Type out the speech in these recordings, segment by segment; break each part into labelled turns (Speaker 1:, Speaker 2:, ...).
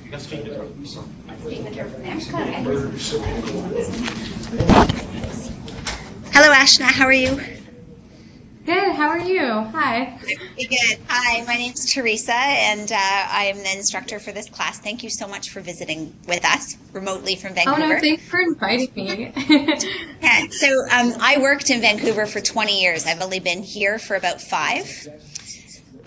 Speaker 1: Hello, Ashna. How are you?
Speaker 2: Good. How are you? Hi.
Speaker 1: Pretty good. Hi, my name's Teresa, and I am the instructor for this class. Thank you so much for visiting with us remotely from
Speaker 2: Oh no,
Speaker 1: Vancouver.
Speaker 2: thanks for inviting me.
Speaker 1: Yeah, so I worked in Vancouver for 20 years. I've only been here for about 5.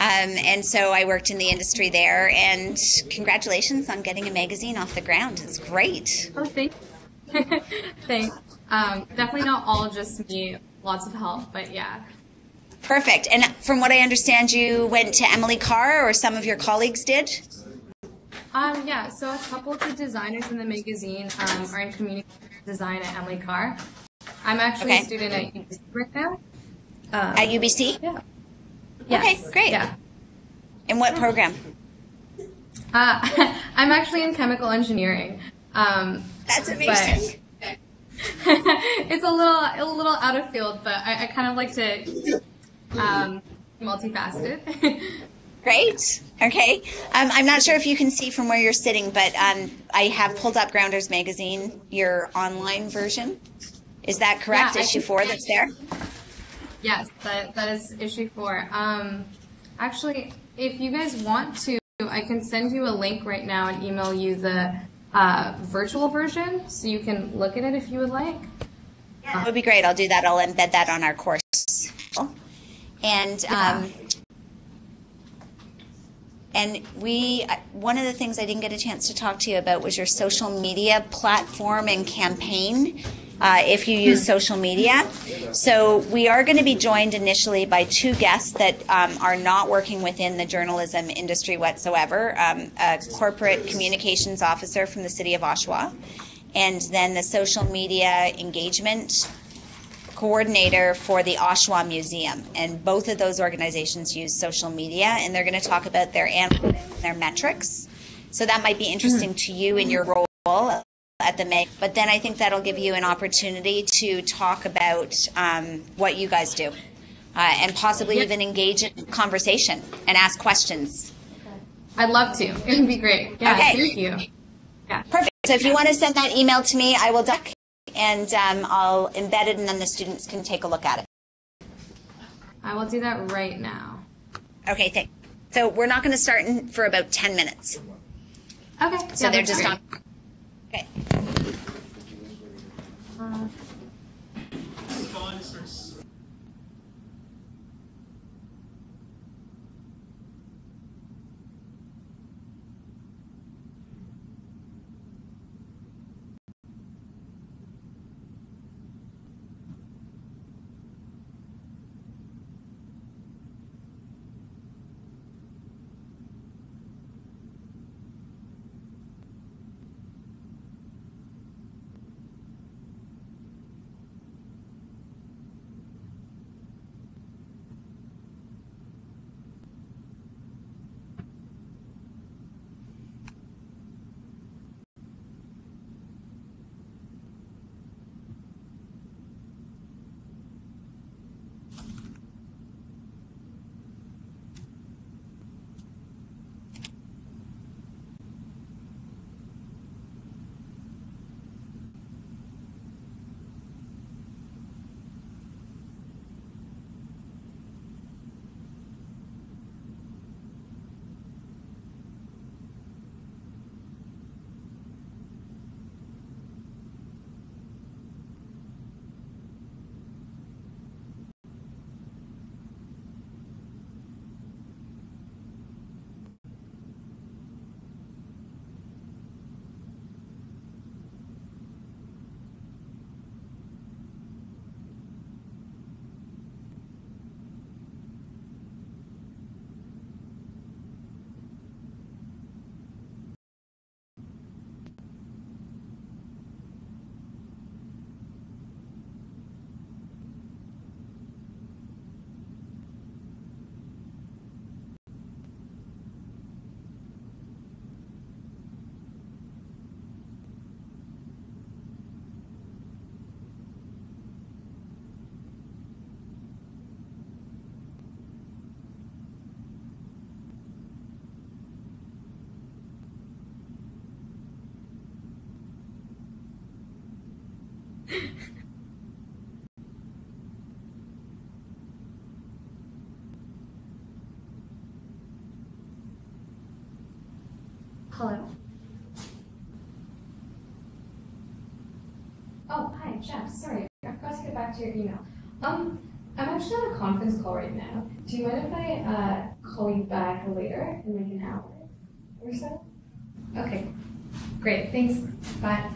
Speaker 1: And so I worked in the industry there, and congratulations on getting a magazine off the ground. It's great.
Speaker 2: Oh, thanks. Thanks. Definitely not all just me. Lots of help, but yeah.
Speaker 1: Perfect. And from what I understand, you went to Emily Carr, or some of your colleagues did?
Speaker 2: Yeah. So a couple of the designers in the magazine are in communication design at Emily Carr. I'm actually a student at UBC right now.
Speaker 1: At UBC?
Speaker 2: Yeah.
Speaker 1: Yes. Okay, great.
Speaker 2: Yeah.
Speaker 1: In what program?
Speaker 2: I'm actually in chemical engineering.
Speaker 1: That's amazing.
Speaker 2: It's a little out of field, but I kind of like to multifaceted.
Speaker 1: Great. Okay. I'm not sure if you can see from where you're sitting, but I have pulled up Grounders Magazine, your online version. Is that correct?
Speaker 2: Yeah,
Speaker 1: issue 4 that's there?
Speaker 2: Yes, that is issue 4. Actually, if you guys want to, I can send you a link right now and email you the virtual version so you can look at it if you would like.
Speaker 1: That would be great. I'll do that. I'll embed that on our course. And and one of the things I didn't get a chance to talk to you about was your social media platform and campaign. If you use social media. So we are going to be joined initially by 2 guests that are not working within the journalism industry whatsoever. A corporate communications officer from the city of Oshawa, and then the social media engagement coordinator for the Oshawa Museum. And both of those organizations use social media, and they're going to talk about their metrics. So that might be interesting to you in your role at the Meg, but then I think that'll give you an opportunity to talk about what you guys do, and possibly even engage in conversation and ask questions.
Speaker 2: I'd love to. It would be great. Yeah,
Speaker 1: okay.
Speaker 2: Thank you. Yeah.
Speaker 1: Perfect. So if you want to send that email to me, I will duck, and I'll embed it, and then the students can take a look at it.
Speaker 2: I will do that right now.
Speaker 1: Okay, thanks. So we're not going to start for about 10 minutes.
Speaker 2: Okay.
Speaker 1: So they're just on. Okay.
Speaker 2: Hello. Oh, hi, Jeff. Sorry, I forgot to get back to your email. I'm actually on a conference call right now. Do you mind if I call you back later in like an hour or so? Okay, great. Thanks. Bye.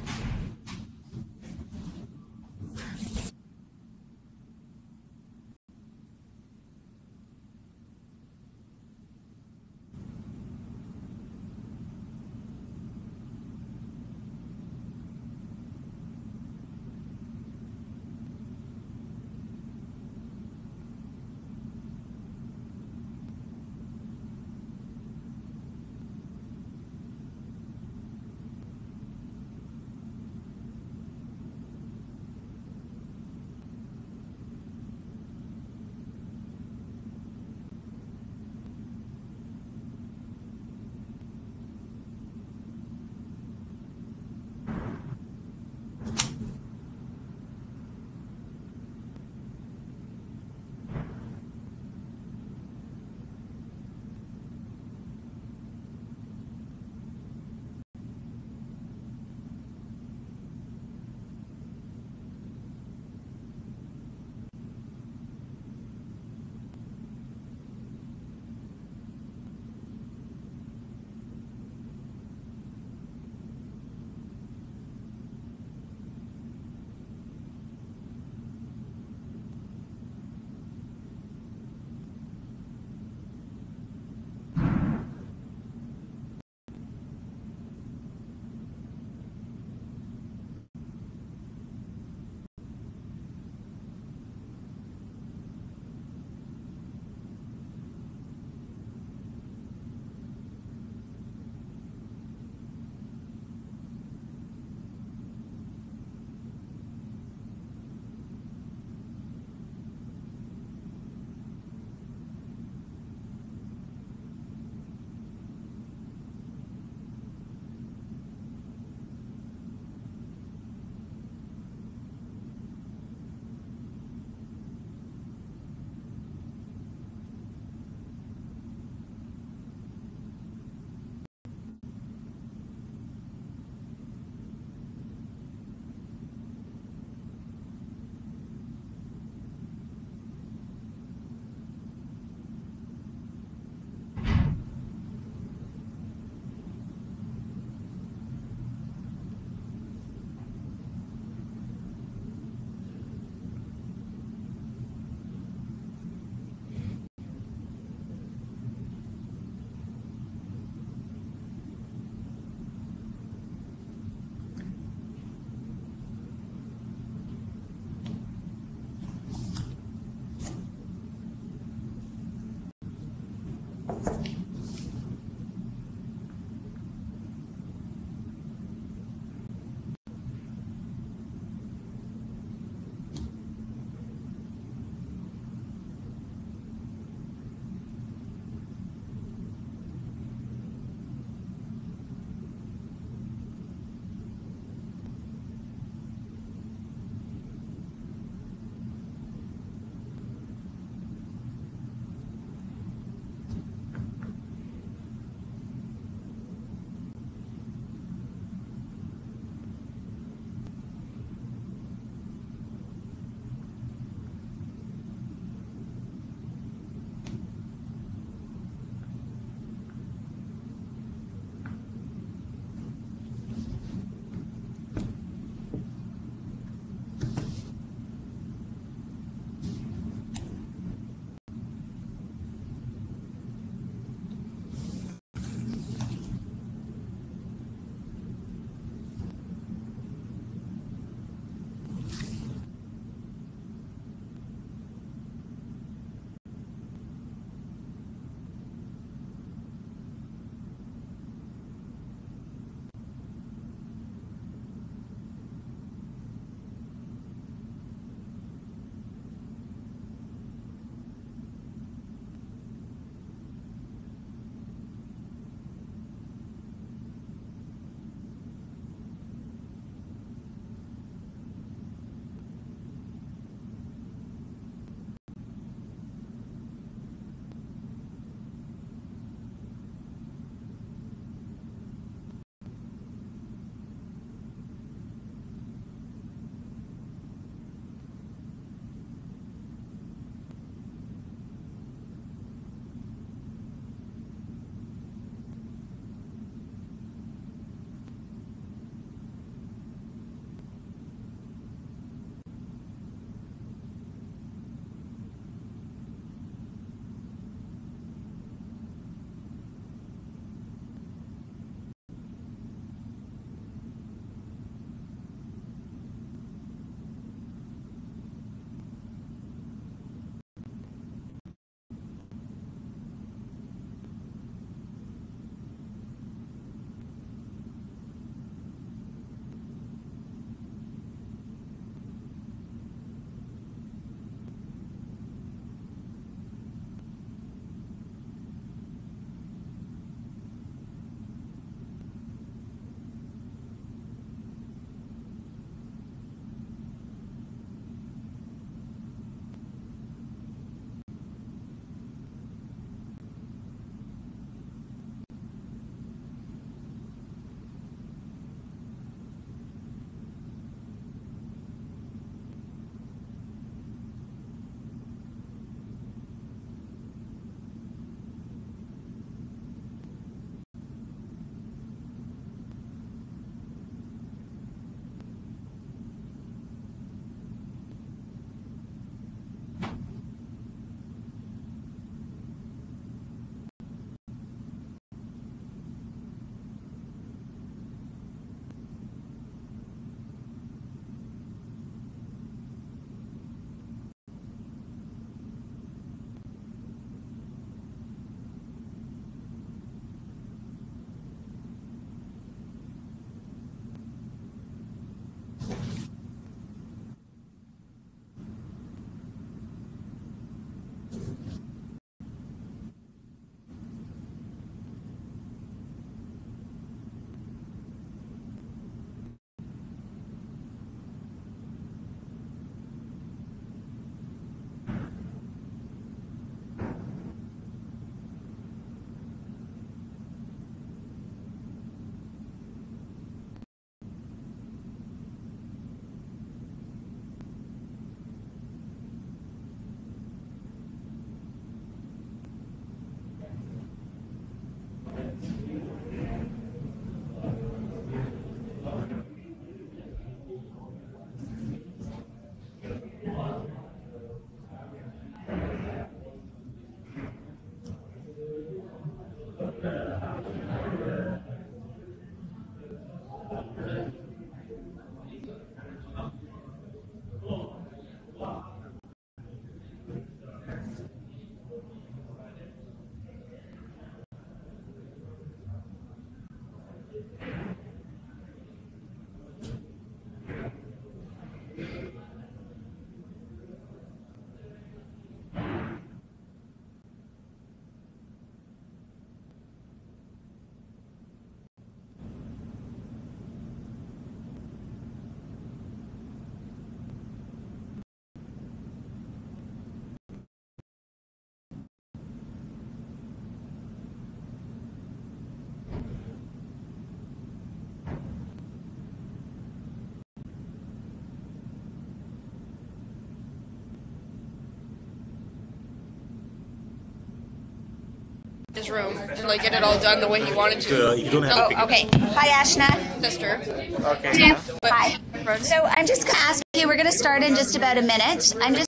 Speaker 3: his room and like get it all done the way he wanted to.
Speaker 4: You don't have to.
Speaker 1: Oh, okay. Hi, Ashna.
Speaker 3: Sister.
Speaker 5: Okay.
Speaker 1: Hi. So I'm just going to ask you, we're going to start in just about a minute. I'm just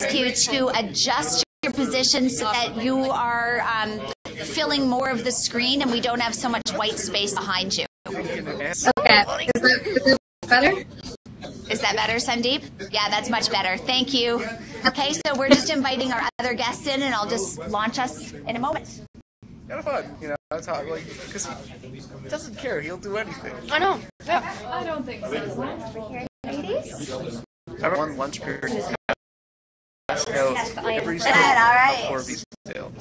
Speaker 1: going to ask you to adjust your position so that you are filling more of the screen and we don't have so much white space behind you.
Speaker 2: Okay. Is that better?
Speaker 1: Is that better, Sandeep? Yeah, that's much better. Thank you. Okay, so we're just inviting our other guests in, and I'll just launch us in a moment.
Speaker 5: Kind of fun, you know. That's how, like, because he doesn't care. He'll do anything.
Speaker 3: I know. Yeah.
Speaker 2: I don't think so.
Speaker 1: Ladies?
Speaker 5: Everyone lunch period.
Speaker 1: Yes, I
Speaker 5: Every
Speaker 1: understand. All right.
Speaker 5: Corby's sale.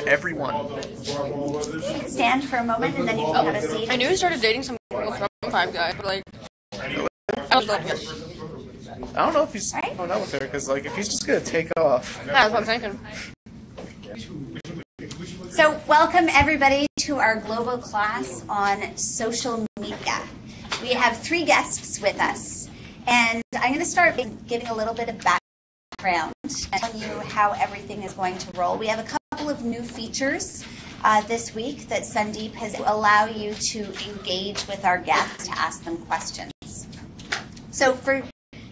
Speaker 5: Everyone.
Speaker 1: Stand for a moment, and then you can have a seat.
Speaker 3: I knew he started dating some girl from Five Guys, but like, I was like, yes.
Speaker 5: I don't know if he's going out with her because, like, if he's just gonna take off.
Speaker 3: That's what I'm thinking.
Speaker 1: So welcome everybody to our global class on social media. We have 3 guests with us, and I'm going to start giving a little bit of background and telling you how everything is going to roll. We have a couple of new features this week that Sandeep has allow you to engage with our guests to ask them questions. So for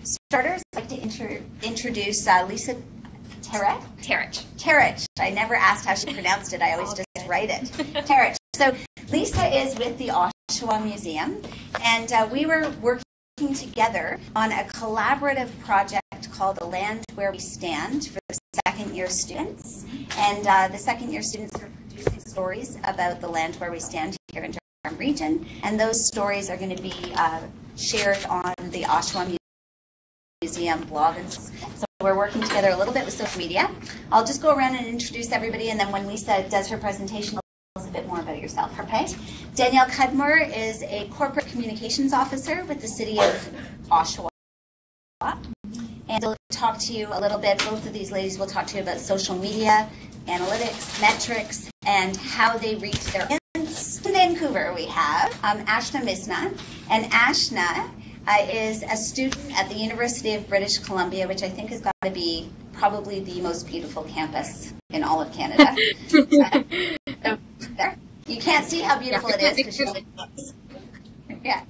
Speaker 1: starters, I'd like to introduce Lisa Terich. I never asked how she pronounced it. I always just write it. Terich. So Lisa is with the Oshawa Museum, and we were working together on a collaborative project called The Land Where We Stand for the second-year students. And the second-year students are producing stories about the land where we stand here in Durham region, and those stories are going to be shared on the Oshawa Museum blog. And so we're working together a little bit with social media. I'll just go around and introduce everybody, and then when Lisa does her presentation, I'll tell us a bit more about yourself, okay? Danielle Cudmore is a corporate communications officer with the city of Oshawa. And they'll talk to you a little bit, both of these ladies will talk to you about social media, analytics, metrics, and how they reach their audience. In Vancouver, we have Ashna Misna, and Ashna is a student at the University of British Columbia, which I think has got to be probably the most beautiful campus in all of Canada. There. You can't see how beautiful it is because she's yeah.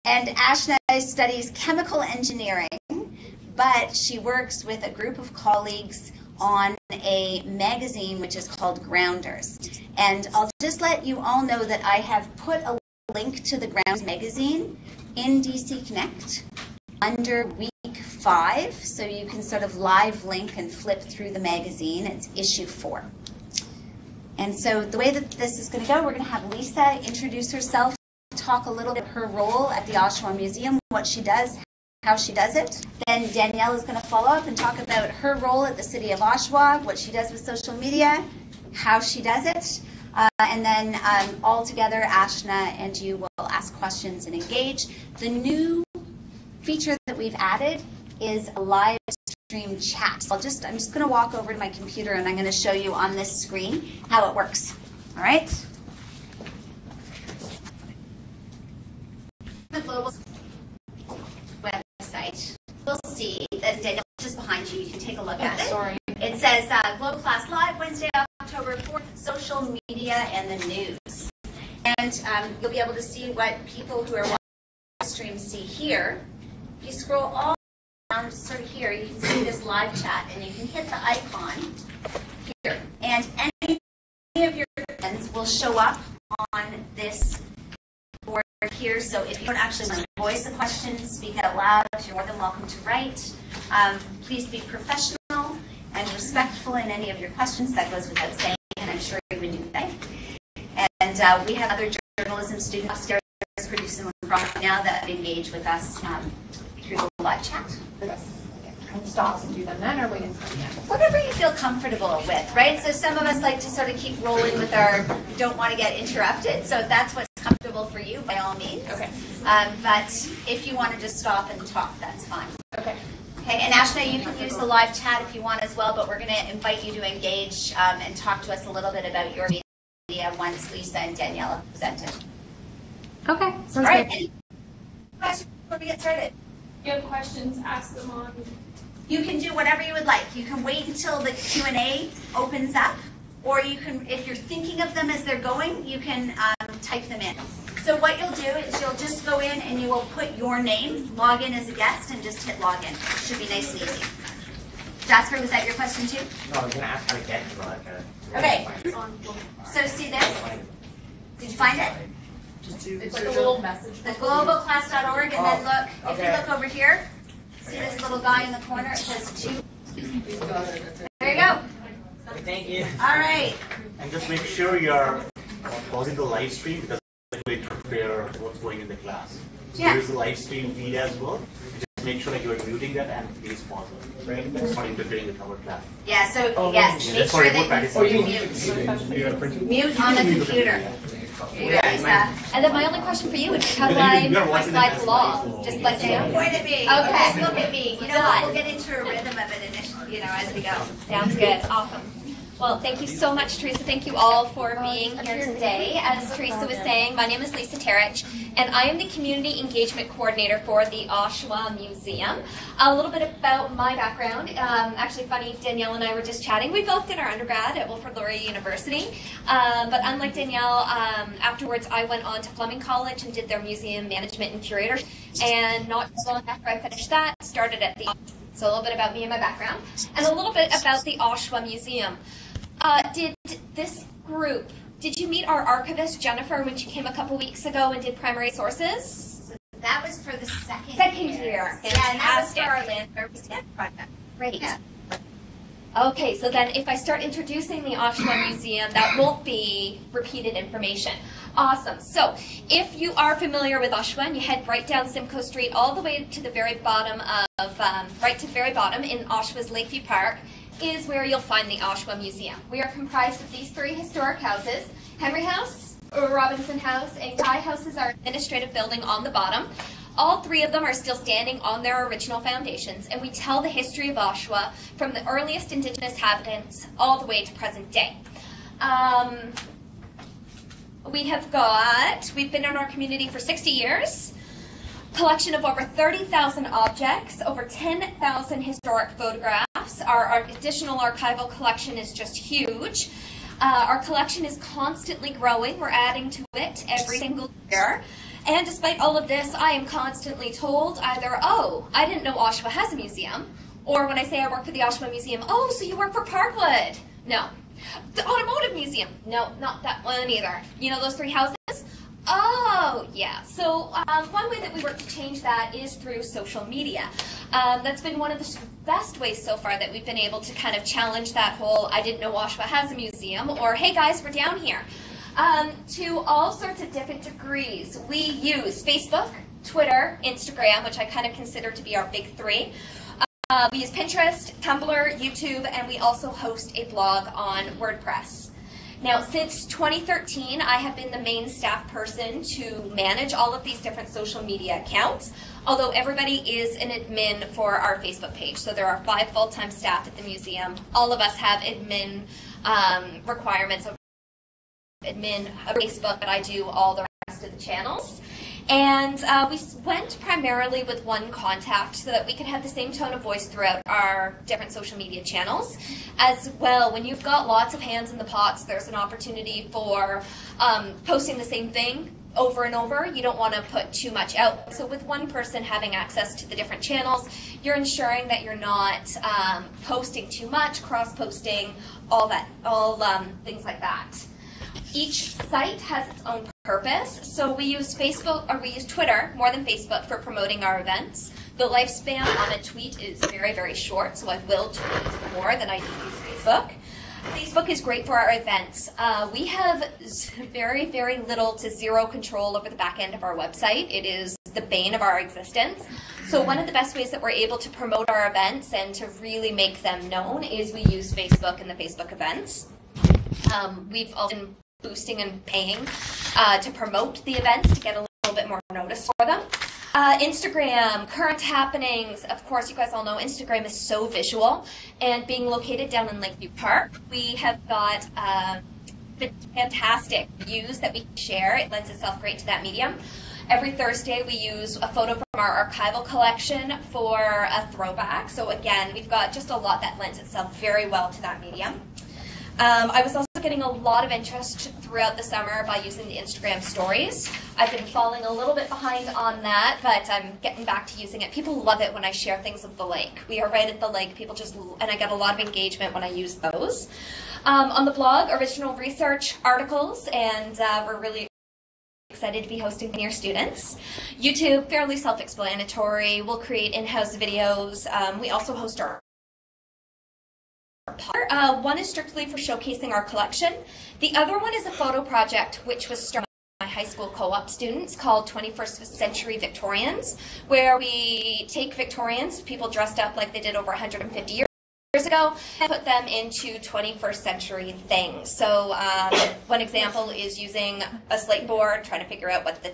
Speaker 1: And Ashna studies chemical engineering, but she works with a group of colleagues on a magazine which is called Grounders. And I'll just let you all know that I have put a link to the Grounders magazine in DC Connect under week 5, so you can sort of live link and flip through the magazine. It's issue 4. And so the way that this is going to go, we're going to have Lisa introduce herself, talk a little bit about her role at the Oshawa Museum, what she does, how she does it. Then Danielle is going to follow up and talk about her role at the city of Oshawa, what she does with social media, how she does it. And then all together, Ashna and you will ask questions and engage. The new feature that we've added is a live stream chat. So I'm just going to walk over to my computer and I'm going to show you on this screen how it works. All right? The global website. We'll see that Danielle just behind you. You can take a look at it.
Speaker 2: Sorry.
Speaker 1: It says Global Class Live, Wednesday, October 4th, social media and the news. And you'll be able to see what people who are watching the stream see here. If you scroll all down sort of here, you can see this live chat, and you can hit the icon here. And any of your friends will show up on this board here. So if you don't actually want to voice a question, speak out loud, you're more than welcome to write. Please be professional and respectful in any of your questions. That goes without saying, and I'm sure you would do that. And we have other journalism students upstairs producing a project now that engage with us through the live chat.
Speaker 2: Stop and do them then, or wait until the end?
Speaker 1: Whatever you feel comfortable with, right? So some of us like to sort of keep rolling with our don't want to get interrupted. So if that's what's comfortable for you, by all means.
Speaker 2: Okay.
Speaker 1: But if you want to just stop and talk, that's fine.
Speaker 2: Okay.
Speaker 1: Okay, and Ashna, you can use the live chat if you want as well, but we're going to invite you to engage and talk to us a little bit about your media once Lisa and Danielle have presented.
Speaker 2: Okay, sounds
Speaker 1: All right,
Speaker 2: good.
Speaker 1: any questions before we get started?
Speaker 6: If you have questions, ask them on.
Speaker 1: You can do whatever you would like. You can wait until the Q&A opens up, or you can, if you're thinking of them as they're going, you can type them in. So what you'll do is you'll just go in and you will put your name, log in as a guest, and just hit login. It should be nice and easy. Jasper, was that your question too?
Speaker 4: No, I was going to ask how to get it, but
Speaker 1: Okay. So see this? Did you find it?
Speaker 3: It's like a little message.
Speaker 1: The globalclass.org, and then look, if you look over here, see this little guy in the corner? It says two. There you go.
Speaker 4: Thank you.
Speaker 1: All right.
Speaker 4: And just make sure you're pausing the live stream because it will interfere with what's going in the class. So
Speaker 1: Yeah.
Speaker 4: there's a live stream feed as well. Just make sure that you're muting that and please pause it. Right? It's not interfering with our class.
Speaker 1: Yeah, so yes, make
Speaker 4: That's
Speaker 1: sure
Speaker 4: for
Speaker 1: that
Speaker 4: remote practice.
Speaker 1: you mute on the computer. You guys,
Speaker 7: And then my only question for you would be, how do I move my slides along? Just like down?
Speaker 1: point at me.
Speaker 7: Okay.
Speaker 1: Just look at me. You know what? We'll get into a rhythm of it initially, as we go.
Speaker 7: Sounds good. Awesome. Well, thank you so much, Teresa. Thank you all for being here today. As Teresa was saying, my name is Lisa Terich, and I am the Community Engagement Coordinator for the Oshawa Museum. A little bit about my background. Actually, funny, Danielle and I were just chatting. We both did our undergrad at Wilfrid Laurier University. But unlike Danielle, afterwards I went on to Fleming College and did their museum management and curator. And not long after I finished that, started at the... So a little bit about me and my background, and a little bit about the Oshawa Museum. Did this group, did you meet our archivist, Jennifer, when she came a couple weeks ago and did primary sources?
Speaker 1: That was for the second
Speaker 7: year.
Speaker 1: Yeah, and that was for our Landmark project.
Speaker 7: Great.
Speaker 1: Yeah.
Speaker 7: Okay, so then if I start introducing the Oshawa Museum, that won't be repeated information. Awesome. So if you are familiar with Oshawa, and you head right down Simcoe Street all the way to the very bottom of, right to the very bottom in Oshawa's Lakeview Park, is where you'll find the Oshawa Museum. We are comprised of these three historic houses: Henry House, Robinson House, and Guy House is our administrative building on the bottom. All three of them are still standing on their original foundations, and we tell the history of Oshawa from the earliest indigenous inhabitants all the way to present day. We've been in our community for 60 years. Collection of over 30,000 objects, over 10,000 historic photographs. Our additional archival collection is just huge. Our collection is constantly growing. We're adding to it every single year. And despite all of this, I am constantly told either, oh, I didn't know Oshawa has a museum, or when I say I work for the Oshawa Museum, oh, so you work for Parkwood. No. The Automotive Museum. No, not that one either. You know those three houses? Oh, yeah. So one way that we work to change that is through social media. That's been one of the best ways so far that we've been able to kind of challenge that whole I didn't know Oshawa has a museum, or hey guys, we're down here. To all sorts of different degrees. We use Facebook, Twitter, Instagram, which I kind of consider to be our big three. We use Pinterest, Tumblr, YouTube, and we also host a blog on WordPress. Now, since 2013, I have been the main staff person to manage all of these different social media accounts, although everybody is an admin for our Facebook page. So there are 5 full-time staff at the museum. All of us have admin requirements of admin of Facebook, but I do all the rest of the channels. And we went primarily with one contact so that we could have the same tone of voice throughout our different social media channels. As well, when you've got lots of hands in the pots, there's an opportunity for posting the same thing over and over. You don't want to put too much out. So with one person having access to the different channels, you're ensuring that you're not posting too much, cross-posting, all things like that. Each site has its own purpose, so we use Twitter more than Facebook for promoting our events. The lifespan on a tweet is very, very short, so I will tweet more than I do use Facebook. Facebook is great for our events. We have very, very little to zero control over the back end of our website. It is the bane of our existence. So one of the best ways that we're able to promote our events and to really make them known is we use Facebook and the Facebook events. We've also been boosting and paying to promote the events to get a little bit more notice for them. Instagram, current happenings. Of course, you guys all know Instagram is so visual, and being located down in Lakeview Park, we have got fantastic views that we can share. It lends itself great to that medium. Every Thursday, we use a photo from our archival collection for a throwback. So again, we've got just a lot that lends itself very well to that medium. I was also getting a lot of interest throughout the summer by using the Instagram stories. I've been falling a little bit behind on that, but I'm getting back to using it. People love it when I share things of the lake. We are right at the lake. People just, and I get a lot of engagement when I use those. On the blog, original research articles, and we're really excited to be hosting your students. YouTube, fairly self-explanatory. We'll create in-house videos. We also host our one is strictly for showcasing our collection. The other one is a photo project which was started by my high school co-op students called 21st Century Victorians, where we take Victorians, people dressed up like they did over 150 years ago, and put them into 21st century things. So one example is using a slate board, trying to figure out what the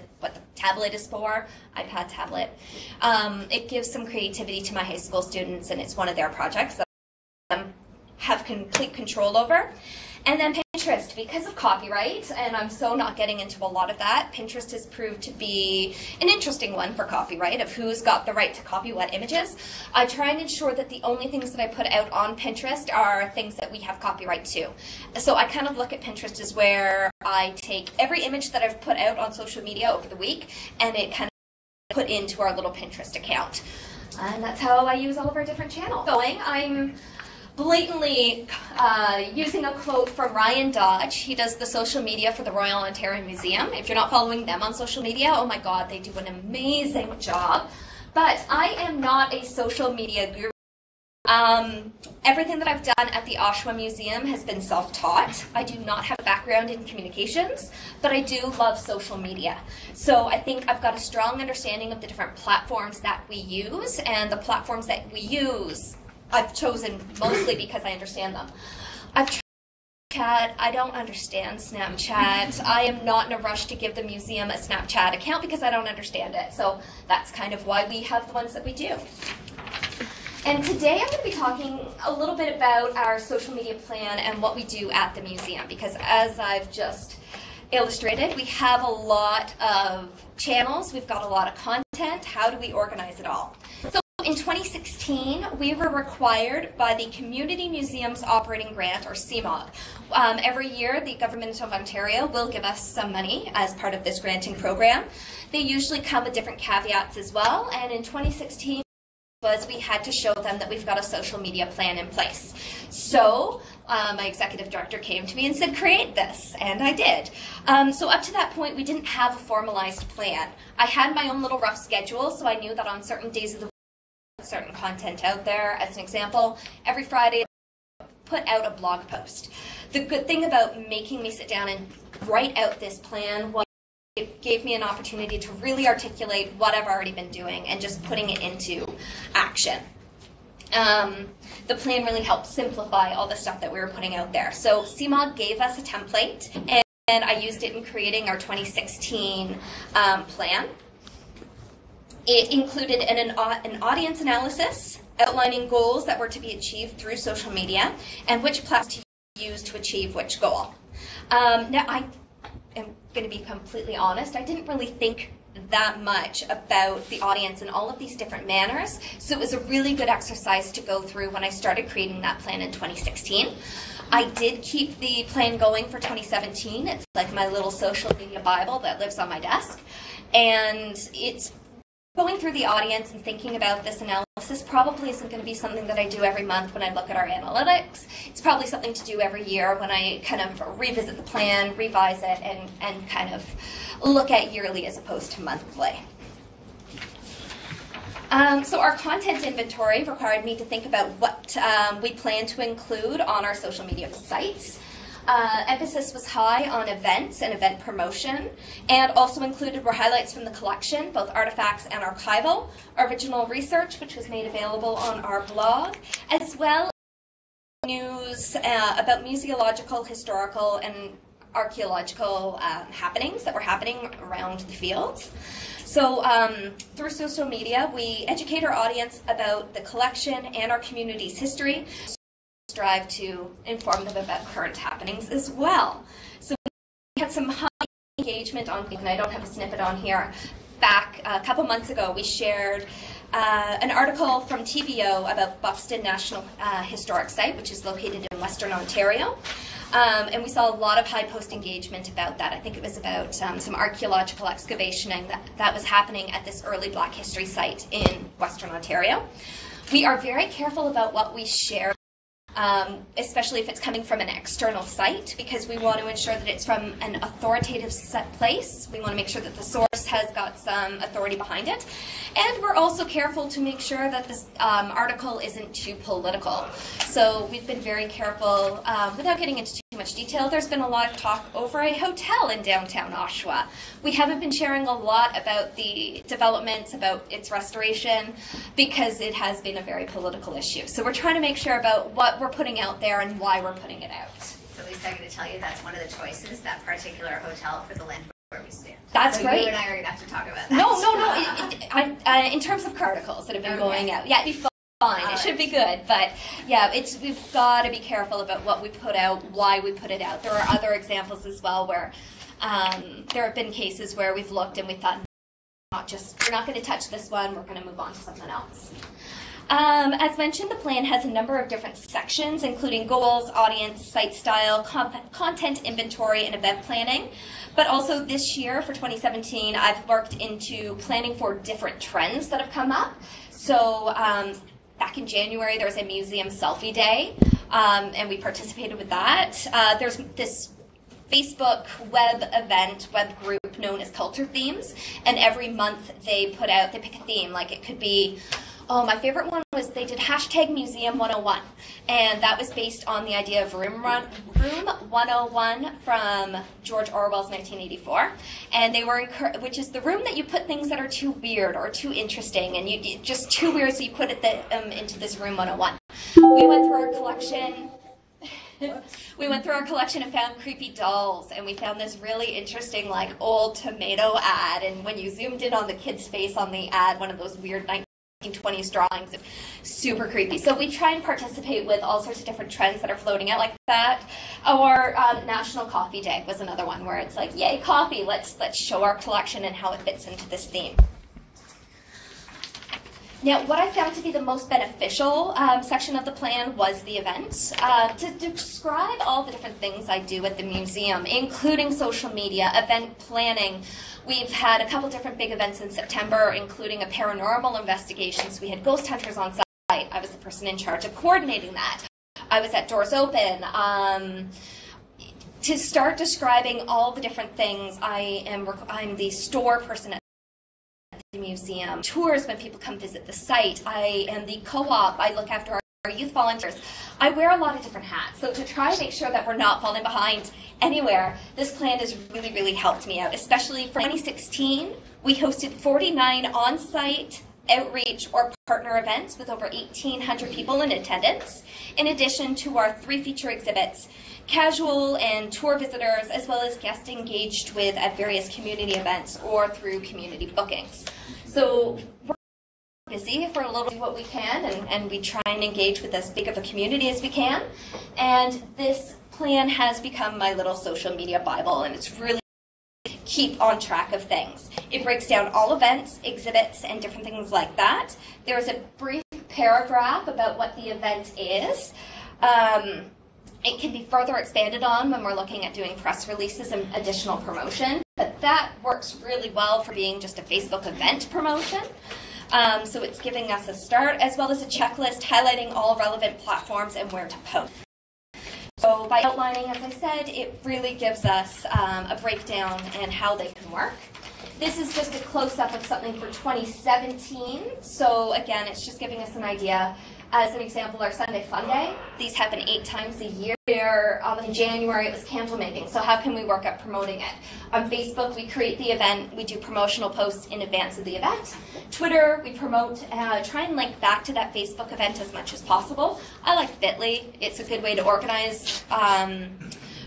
Speaker 7: tablet is for, iPad tablet. It gives some creativity to my high school students, and it's one of their projects that have complete control over. And then Pinterest, because of copyright, and I'm so not getting into a lot of that, Pinterest has proved to be an interesting one for copyright, of who's got the right to copy what images. I try and ensure that the only things that I put out on Pinterest are things that we have copyright to. So I kind of look at Pinterest as where I take every image that I've put out on social media over the week, and it kind of put into our little Pinterest account. And that's how I use all of our different channels. I'm blatantly using a quote from Ryan Dodge. He does the social media for the Royal Ontario Museum. If you're not following them on social media, oh my God, they do an amazing job. But I am not a social media guru. Everything that I've done at the Oshawa Museum has been self-taught. I do not have a background in communications, but I do love social media. So I think I've got a strong understanding of the different platforms that we use, and the platforms that we use I've chosen mostly because I understand them. I don't understand Snapchat. I am not in a rush to give the museum a Snapchat account because I don't understand it. So that's kind of why we have the ones that we do. And today I'm going to be talking a little bit about our social media plan and what we do at the museum, because as I've just illustrated, we have a lot of channels, we've got a lot of content. How do we organize it all? So in 2016, we were required by the Community Museums Operating Grant, or CMOG. Every year, the Government of Ontario will give us some money as part of this granting program. They usually come with different caveats as well, and in 2016, we had to show them that we've got a social media plan in place. So my executive director came to me and said, create this, and I did. So up to that point, we didn't have a formalized plan. I had my own little rough schedule, so I knew that on certain days of the certain content out there. As an example, every Friday I put out a blog post. The good thing about making me sit down and write out this plan was it gave me an opportunity to really articulate what I've already been doing and just putting it into action. The plan really helped simplify all the stuff that we were putting out there. So CMOG gave us a template, and I used it in creating our 2016 plan. It included an audience analysis outlining goals that were to be achieved through social media and which platforms to use to achieve which goal. Now, I am going to be completely honest, I didn't really think that much about the audience in all of these different manners, so it was a really good exercise to go through when I started creating that plan in 2016. I did keep the plan going for 2017. It's like my little social media Bible that lives on my desk, and it's going through the audience and thinking about this analysis probably isn't going to be something that I do every month when I look at our analytics. It's probably something to do every year when I kind of revisit the plan, revise it, and kind of look at yearly as opposed to monthly. So our content inventory required me to think about what we plan to include on our social media sites. Emphasis was high on events and event promotion, and also included were highlights from the collection, both artifacts and archival, original research, which was made available on our blog, as well as news about museological, historical, and archaeological happenings that were happening around the fields. So through social media, we educate our audience about the collection and our community's history, strive to inform them about current happenings as well. So we had some high engagement on, and I don't have a snippet on here, back a couple months ago we shared an article from TVO about Buxton National Historic Site, which is located in Western Ontario. And we saw a lot of high post engagement about that. I think it was about some archaeological excavation that was happening at this early Black History site in Western Ontario. We are very careful about what we share, especially if it's coming from an external site, because we want to ensure that it's from an authoritative place. We want to make sure that the source has got some authority behind it. And we're also careful to make sure that this article isn't too political. So we've been very careful, without getting into too much detail. There's been a lot of talk over a hotel in downtown Oshawa. We haven't been sharing a lot about the developments, about its restoration, because it has been a very political issue. So we're trying to make sure about what we're putting out there and why we're putting it out.
Speaker 1: So Lisa, I'm going to tell you that's one of the choices, that particular hotel for the land where we stand.
Speaker 7: That's
Speaker 1: so
Speaker 7: great.
Speaker 1: You and I are going to have to talk about that.
Speaker 7: No. In terms of articles that have been going out, yeah, it'd be fine. It should be good, but yeah, we've got to be careful about what we put out, why we put it out. There are other examples as well where there have been cases where we've looked and we thought, we're not going to touch this one. We're going to move on to something else. As mentioned, the plan has a number of different sections, including goals, audience, site style, content inventory, and event planning. But also this year, for 2017, I've worked into planning for different trends that have come up. So back in January, there was a museum selfie day, and we participated with that. There's this Facebook web group known as Culture Themes, and every month they pick a theme. Like it could be, my favorite one was they did #Museum 101, and that was based on the idea of Room 101 from George Orwell's 1984, and they were which is the room that you put things that are too weird or too interesting, and you just too weird, so you put it into this Room 101. We went through our collection. We went through our collection and found creepy dolls, and we found this really interesting, like, old tomato ad, and when you zoomed in on the kid's face on the ad, one of those weird 1920s drawings, super creepy. So we try and participate with all sorts of different trends that are floating out like that. Or National Coffee Day was another one where it's like, yay, coffee, let's show our collection and how it fits into this theme. Now, what I found to be the most beneficial section of the plan was the event. To describe all the different things I do at the museum, including social media, event planning, we've had a couple different big events in September, including a paranormal investigation. So we had ghost hunters on site. I was the person in charge of coordinating that. I was at Doors Open. To start describing all the different things, I'm the store person at the museum. Tours when people come visit the site. I am the co-op. I look after our youth volunteers. I wear a lot of different hats. So to try and make sure that we're not falling behind anywhere, this plan has really, really helped me out. Especially for 2016, we hosted 49 on-site outreach or partner events with over 1,800 people in attendance, in addition to our 3 feature exhibits, casual and tour visitors, as well as guests engaged with at various community events or through community bookings. So we're busy for a little what we can, and we try and engage with as big of a community as we can. And this plan has become my little social media Bible, and it's really keep on track of things. It breaks down all events, exhibits, and different things like that. There's a brief paragraph about what the event is. It can be further expanded on when we're looking at doing press releases and additional promotion, but that works really well for being just a Facebook event promotion. So it's giving us a start, as well as a checklist highlighting all relevant platforms and where to post. So by outlining, as I said, it really gives us a breakdown and how they can work. This is just a close-up of something for 2017. So again, it's just giving us an idea. As an example, our Sunday Fun Day, these happen 8 times a year. In January, it was candle making. So how can we work at promoting it? On Facebook, we create the event. We do promotional posts in advance of the event. Twitter, we promote, try and link back to that Facebook event as much as possible. I like Bitly. It's a good way to organize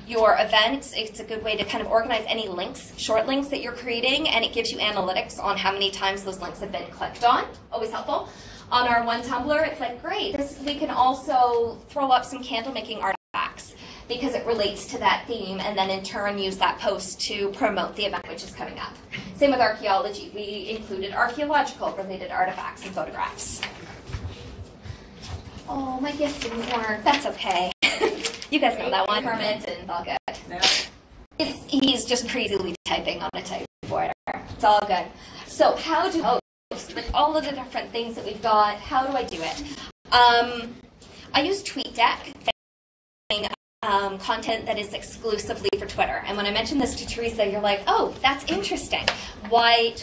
Speaker 7: your event. It's a good way to kind of organize any links, short links that you're creating, and it gives you analytics on how many times those links have been clicked on. Always helpful. On our one Tumblr, it's like, great, we can also throw up some candle making artifacts because it relates to that theme, and then in turn use that post to promote the event which is coming up. Same with archaeology. We included archaeological related artifacts and photographs. Oh, my gift didn't work. That's okay. You guys know that one. Permit and it's all good. He's just crazily typing on a typewriter. It's all good. So how do I post with all of the different things that we've got? How do I do it? I use TweetDeck, content that is exclusively for Twitter. And when I mentioned this to Teresa, you're like, oh, that's interesting. Why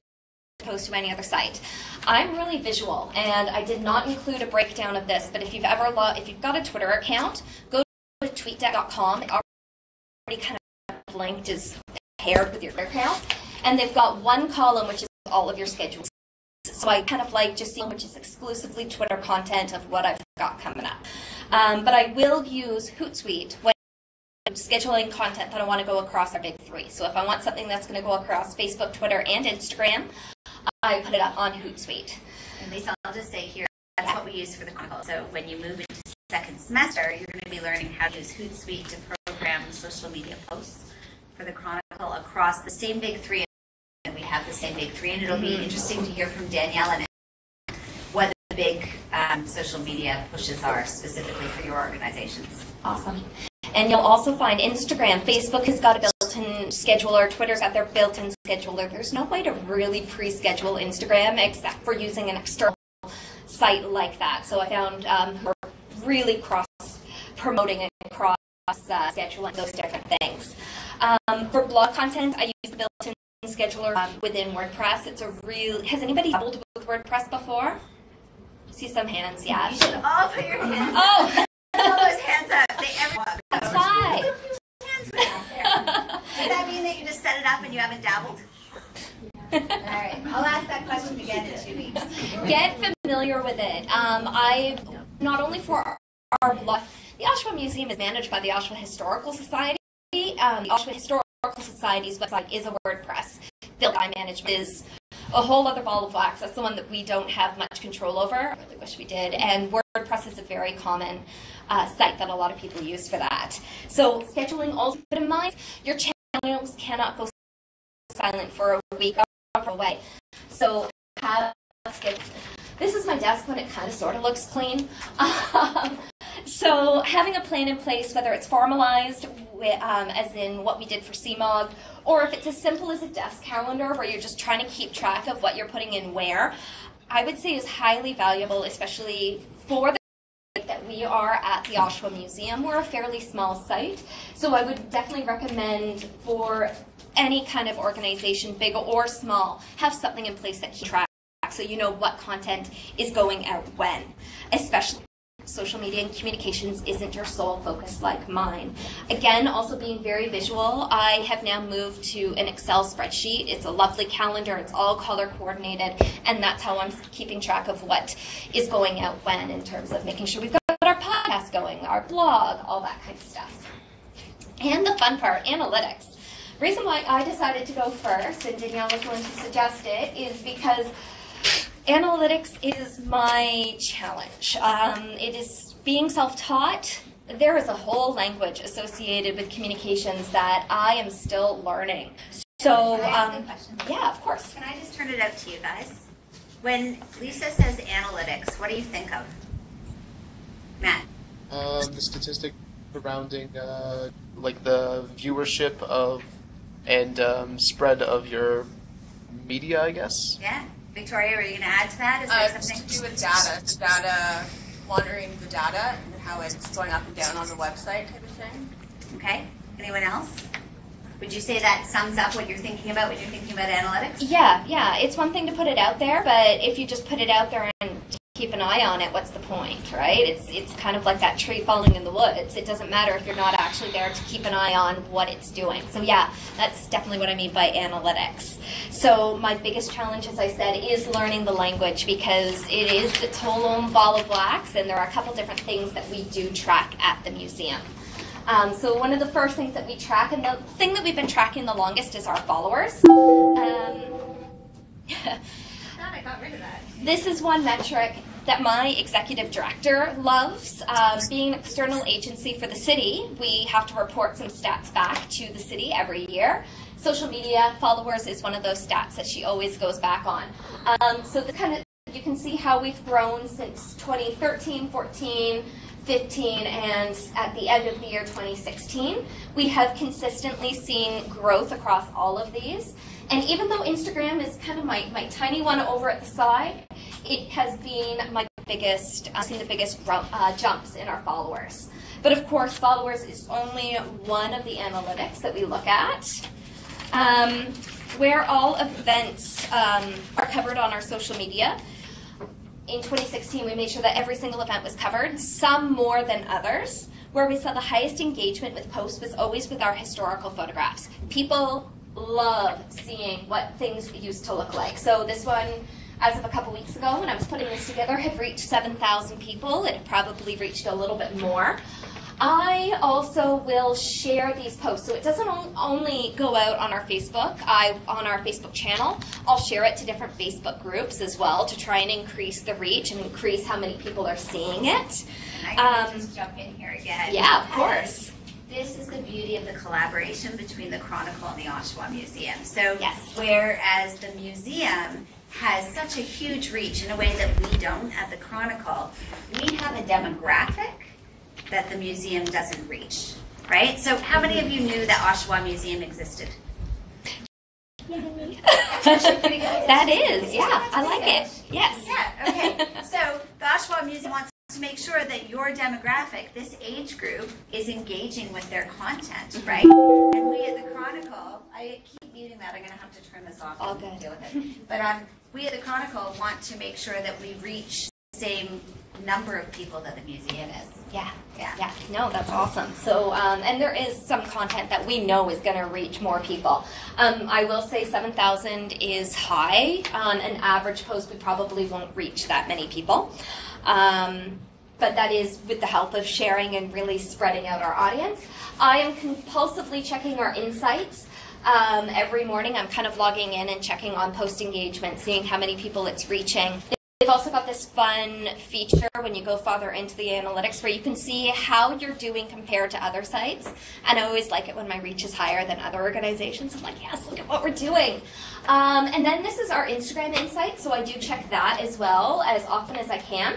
Speaker 7: post to any other site? I'm really visual, and I did not include a breakdown of this, but if you've got a Twitter account, go to tweetdeck.com. It already kind of linked is paired with your Twitter account, and they've got one column which is all of your schedules. So I kind of like just seeing which is exclusively Twitter content of what I've got coming up. But I will use Hootsuite when I'm scheduling content that I want to go across our big three. So if I want something that's going to go across Facebook, Twitter, and Instagram, I put it up on Hootsuite.
Speaker 1: And Lisa, I'll just say here, that's what we use for the Chronicle. So when you move into second semester, you're going to be learning how to use Hootsuite to program social media posts for the Chronicle across the same big three. And we have the same big three, and it'll be interesting to hear from Danielle and what the big social media pushes are specifically for your organizations.
Speaker 7: Awesome. And you'll also find Instagram. Facebook has got a built-in scheduler. Twitter's got their built-in scheduler. There's no way to really pre-schedule Instagram except for using an external site like that. So I found her really cross-promoting and cross-scheduling those different things. For blog content, I use the built-in scheduler within WordPress. It's a real. Has anybody dabbled with WordPress before? See some hands, yes.
Speaker 1: You should all put your hands up.
Speaker 7: Oh!
Speaker 1: All those hands up.
Speaker 7: That's fine.
Speaker 1: Hands up there. Does that mean that you just set it up and you haven't dabbled? All right. I'll ask that question again in 2 weeks.
Speaker 7: Get familiar with it. I not only for our blog, the Oshawa Museum is managed by the Oshawa Historical Society. The Oshawa Historical Society's website is a WordPress. Built by management is a whole other ball of wax. That's the one that we don't have much control over. I really wish we did. And WordPress is a very common site that a lot of people use for that. So scheduling also put in mind, your channels cannot go silent for a week or away. So have schedule. This is my desk when it kind of sort of looks clean. So having a plan in place, whether it's formalized, as in what we did for CMOG, or if it's as simple as a desk calendar where you're just trying to keep track of what you're putting in where, I would say is highly valuable, especially for the that we are at the Oshawa Museum. We're a fairly small site, so I would definitely recommend for any kind of organization, big or small, have something in place that keeps track so you know what content is going out when, especially social media and communications isn't your sole focus like mine. Again, also being very visual, I have now moved to an Excel spreadsheet. It's a lovely calendar. It's all color coordinated, and that's how I'm keeping track of what is going out when in terms of making sure we've got our podcast going, our blog, all that kind of stuff. And the fun part, analytics. The reason why I decided to go first, and Danielle was going to suggest it, is because analytics is my challenge. It is being self-taught. There is a whole language associated with communications that I am still learning. So,
Speaker 1: Can I ask a question?
Speaker 7: Yeah, of course.
Speaker 1: Can I just turn it out to you guys? When Lisa says analytics, what do you think of? Matt?
Speaker 5: The statistic surrounding like the viewership of and spread of your media, I guess.
Speaker 1: Yeah? Victoria, are you going to add to that? Is there
Speaker 3: It's
Speaker 1: something?
Speaker 3: to do with data, monitoring the data and how it's going up and down on the website type of thing.
Speaker 1: Okay. Anyone else? Would you say that sums up what you're thinking about when you're thinking about analytics?
Speaker 7: Yeah. It's one thing to put it out there, but if you just put it out there and keep an eye on it, what's the point, right? It's kind of like that tree falling in the woods. It doesn't matter if you're not actually there to keep an eye on what it's doing. So yeah, that's definitely what I mean by analytics. So my biggest challenge, as I said, is learning the language because it is its whole own ball of wax, and there are a couple different things that we do track at the museum. So one of the first things that we track, and the thing that we've been tracking the longest, is our followers.
Speaker 1: I thought I got rid of that.
Speaker 7: This is one metric that my executive director loves. Being an external agency for the city, we have to report some stats back to the city every year. Social media followers is one of those stats that she always goes back on. So the kind of, you can see how we've grown since 2013, 14, 15, and at the end of the year 2016. We have consistently seen growth across all of these. And even though Instagram is kind of my tiny one over at the side, it has been my biggest, seen the biggest jumps in our followers. But of course, followers is only one of the analytics that we look at. Where all events are covered on our social media. In 2016, we made sure that every single event was covered, some more than others. Where we saw the highest engagement with posts was always with our historical photographs. People love seeing what things used to look like. So this one, as of a couple weeks ago, when I was putting this together, had reached 7,000 people. It had probably reached a little bit more. I also will share these posts, so it doesn't only go out on our Facebook. On our Facebook channel, I'll share it to different Facebook groups as well to try and increase the reach and increase how many people are seeing it.
Speaker 1: I can just jump in here again.
Speaker 7: Yeah, of course.
Speaker 1: This is the beauty of the collaboration between the Chronicle and the Oshawa Museum. So
Speaker 7: Yes.
Speaker 1: whereas the museum has such a huge reach in a way that we don't at the Chronicle, we have a demographic that the museum doesn't reach, right? So how many of you knew that Oshawa Museum existed?
Speaker 7: That is, yeah, I like it. Yes.
Speaker 1: Yeah, okay. So the Oshawa Museum wants to make sure that your demographic, this age group, is engaging with their content, right? And we at the Chronicle, I keep muting that, I'm going to have to turn this off
Speaker 7: All
Speaker 1: and
Speaker 7: good.
Speaker 1: deal with it. But we at the Chronicle want to make sure that we reach the same number of people that the museum is.
Speaker 7: Yeah.
Speaker 1: Yeah.
Speaker 7: No, that's awesome. So, and there is some content that we know is going to reach more people. I will say 7,000 is high. On an average post, we probably won't reach that many people. But that is with the help of sharing and really spreading out our audience. I am compulsively checking our insights. Every morning, I'm kind of logging in and checking on post engagement, seeing how many people it's reaching. They've also got this fun feature when you go farther into the analytics where you can see how you're doing compared to other sites. And I always like it when my reach is higher than other organizations. I'm like, yes, look at what we're doing. And then this is our Instagram insights, so I do check that as well as often as I can.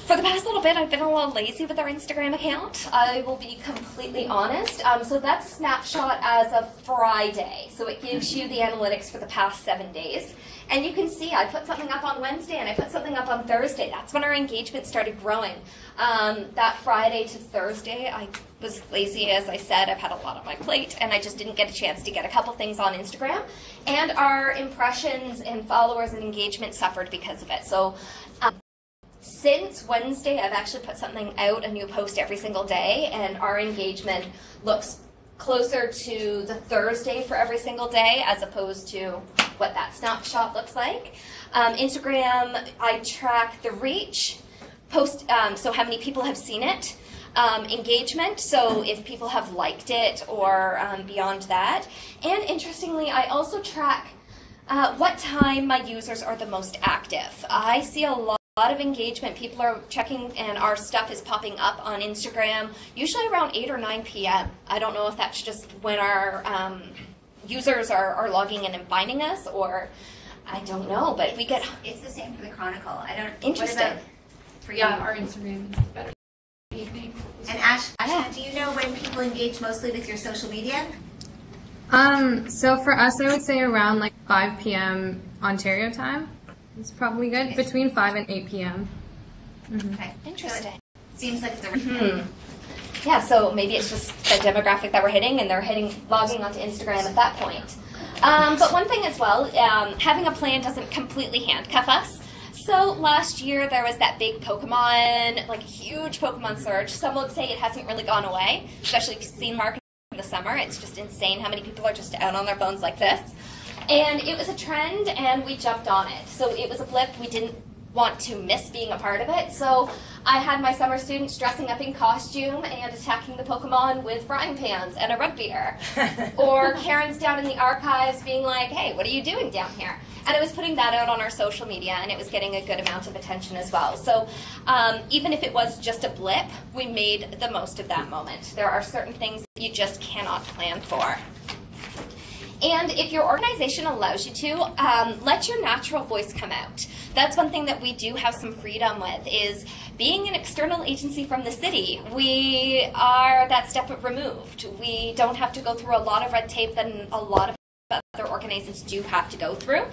Speaker 7: For the past little bit, I've been a little lazy with our Instagram account. I will be completely honest. So that's a snapshot as of Friday. So it gives you the analytics for the past 7 days. And you can see I put something up on Wednesday and I put something up on Thursday. That's when our engagement started growing. That Friday to Thursday, I was lazy, as I said. I've had a lot on my plate, and I just didn't get a chance to get a couple things on Instagram. And our impressions and followers and engagement suffered because of it. So since Wednesday, I've actually put something out, a new post every single day, and our engagement looks closer to the Thursday for every single day as opposed to what that snapshot looks like. Instagram, I track the reach, post, so how many people have seen it, engagement, so if people have liked it or beyond that. And interestingly, I also track what time my users are the most active. I see a lot of engagement. People are checking and our stuff is popping up on Instagram, usually around 8 or 9 p.m. I don't know if that's just when our users are logging in and finding us, or I don't know, but we get...
Speaker 1: It's the same for the Chronicle. I don't...
Speaker 7: Interesting.
Speaker 1: What about for you?
Speaker 2: Yeah, our Instagram is better. Evening.
Speaker 1: And Ashna, do you know when people engage mostly with your social media?
Speaker 2: So for us, I would say around like 5 p.m. Ontario time. It's probably good. Between 5 and 8 p.m.
Speaker 1: Okay.
Speaker 7: Interesting.
Speaker 1: So it seems like the...
Speaker 7: Yeah, so maybe it's just the demographic that we're hitting, and they're logging onto Instagram at that point. But one thing as well, having a plan doesn't completely handcuff us. So last year there was that big Pokemon, like a huge Pokemon surge. Some would say it hasn't really gone away, especially if you've seen Mark in the summer. It's just insane how many people are just out on their phones like this. And it was a trend, and we jumped on it. So it was a blip. We didn't want to miss being a part of it. So I had my summer students dressing up in costume and attacking the Pokemon with frying pans and a root beer. Or Karen's down in the archives being like, hey, what are you doing down here? And I was putting that out on our social media, and it was getting a good amount of attention as well. So even if it was just a blip, we made the most of that moment. There are certain things that you just cannot plan for. And if your organization allows you to, let your natural voice come out. That's one thing that we do have some freedom with, is being an external agency from the city, we are that step removed. We don't have to go through a lot of red tape that a lot of other organizations do have to go through.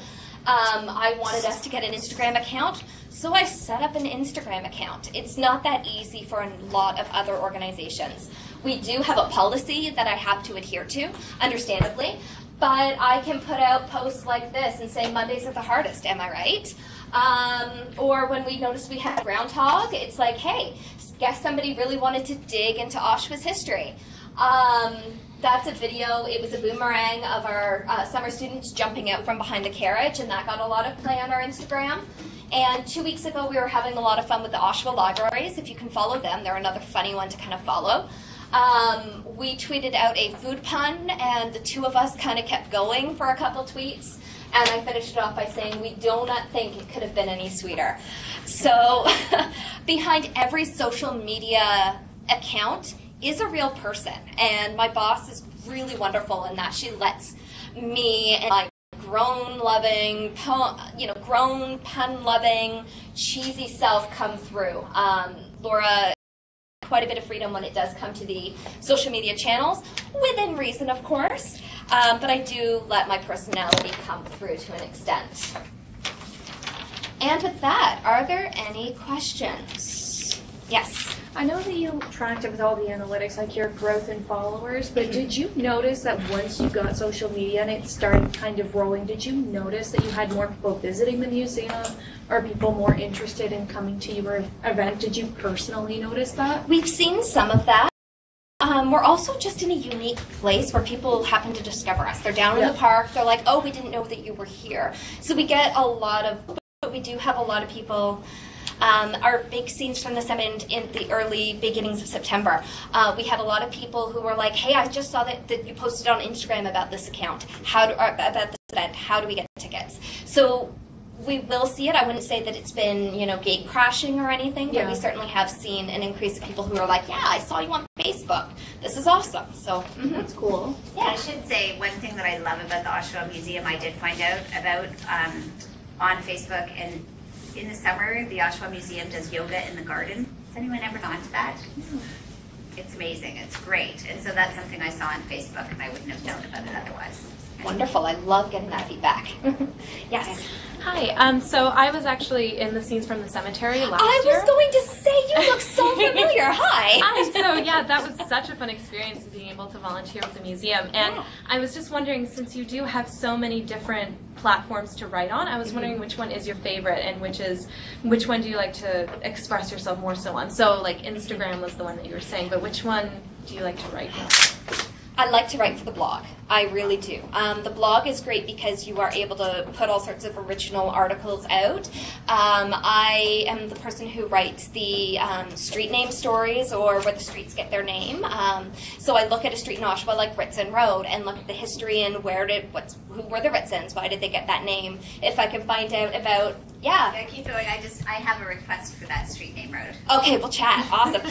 Speaker 7: I wanted us to get an Instagram account, so I set up an Instagram account. It's not that easy for a lot of other organizations. We do have a policy that I have to adhere to, understandably, but I can put out posts like this and say Mondays are the hardest, am I right? Or when we noticed we had groundhog, it's like, hey, guess somebody really wanted to dig into Oshawa's history. That's a video, it was a boomerang of our summer students jumping out from behind the carriage, and that got a lot of play on our Instagram. And 2 weeks ago, we were having a lot of fun with the Oshawa Libraries. If you can follow them, they're another funny one to kind of follow. We tweeted out a food pun, and the two of us kind of kept going for a couple tweets. And I finished it off by saying, we do not think it could have been any sweeter. So behind every social media account is a real person. And my boss is really wonderful in that she lets me and my grown-loving, grown, pun-loving, cheesy self come through. Laura, quite a bit of freedom when it does come to the social media channels, within reason, of course. But I do let my personality come through to an extent. And with that, are there any questions? Yes.
Speaker 8: I know that you tracked it with all the analytics, like your growth in followers, but did you notice that once you got social media and it started kind of rolling, did you notice that you had more people visiting the museum or people more interested in coming to your event? Did you personally notice that?
Speaker 7: We've seen some of that. We're also just in a unique place where people happen to discover us. They're down in the park. They're like, oh, we didn't know that you were here. So we get a lot of, but we do have a lot of people. Our big scenes from the summit in the early beginnings of September, we had a lot of people who were like, hey, I just saw that you posted on Instagram about this account, about this event, how do we get tickets? So we will see it. I wouldn't say that it's been, gate crashing or anything, but we certainly have seen an increase of people who are like, yeah, I saw you on Facebook. This is awesome. So
Speaker 8: That's cool.
Speaker 1: Yeah. I should say one thing that I love about the Oshawa Museum, I did find out about on Facebook, and in the summer, the Oshawa Museum does yoga in the garden. Has anyone ever gone to that? It's amazing. It's great. And so that's something I saw on Facebook, and I wouldn't have known about it otherwise.
Speaker 7: Wonderful. I love getting that feedback. Yes.
Speaker 9: Hi. So I was actually in the scenes from the cemetery last year.
Speaker 7: I was going to say, you look so familiar. Hi.
Speaker 9: Hi. So yeah, that was such a fun experience being able to volunteer with the museum. And I was just wondering, since you do have so many different platforms to write on, I was wondering which one is your favorite and which one do you like to express yourself more so on? So like Instagram was the one that you were saying, but which one do you like to write on?
Speaker 7: I like to write for the blog. I really do. The blog is great because you are able to put all sorts of original articles out. I am the person who writes the street name stories or where the streets get their name. So I look at a street in Oshawa like Ritson Road and look at the history and who were the Ritsons? Why did they get that name? If I can find out about,
Speaker 1: Yeah, keep going. I have a request for that street name road.
Speaker 7: Okay, we'll chat. Awesome.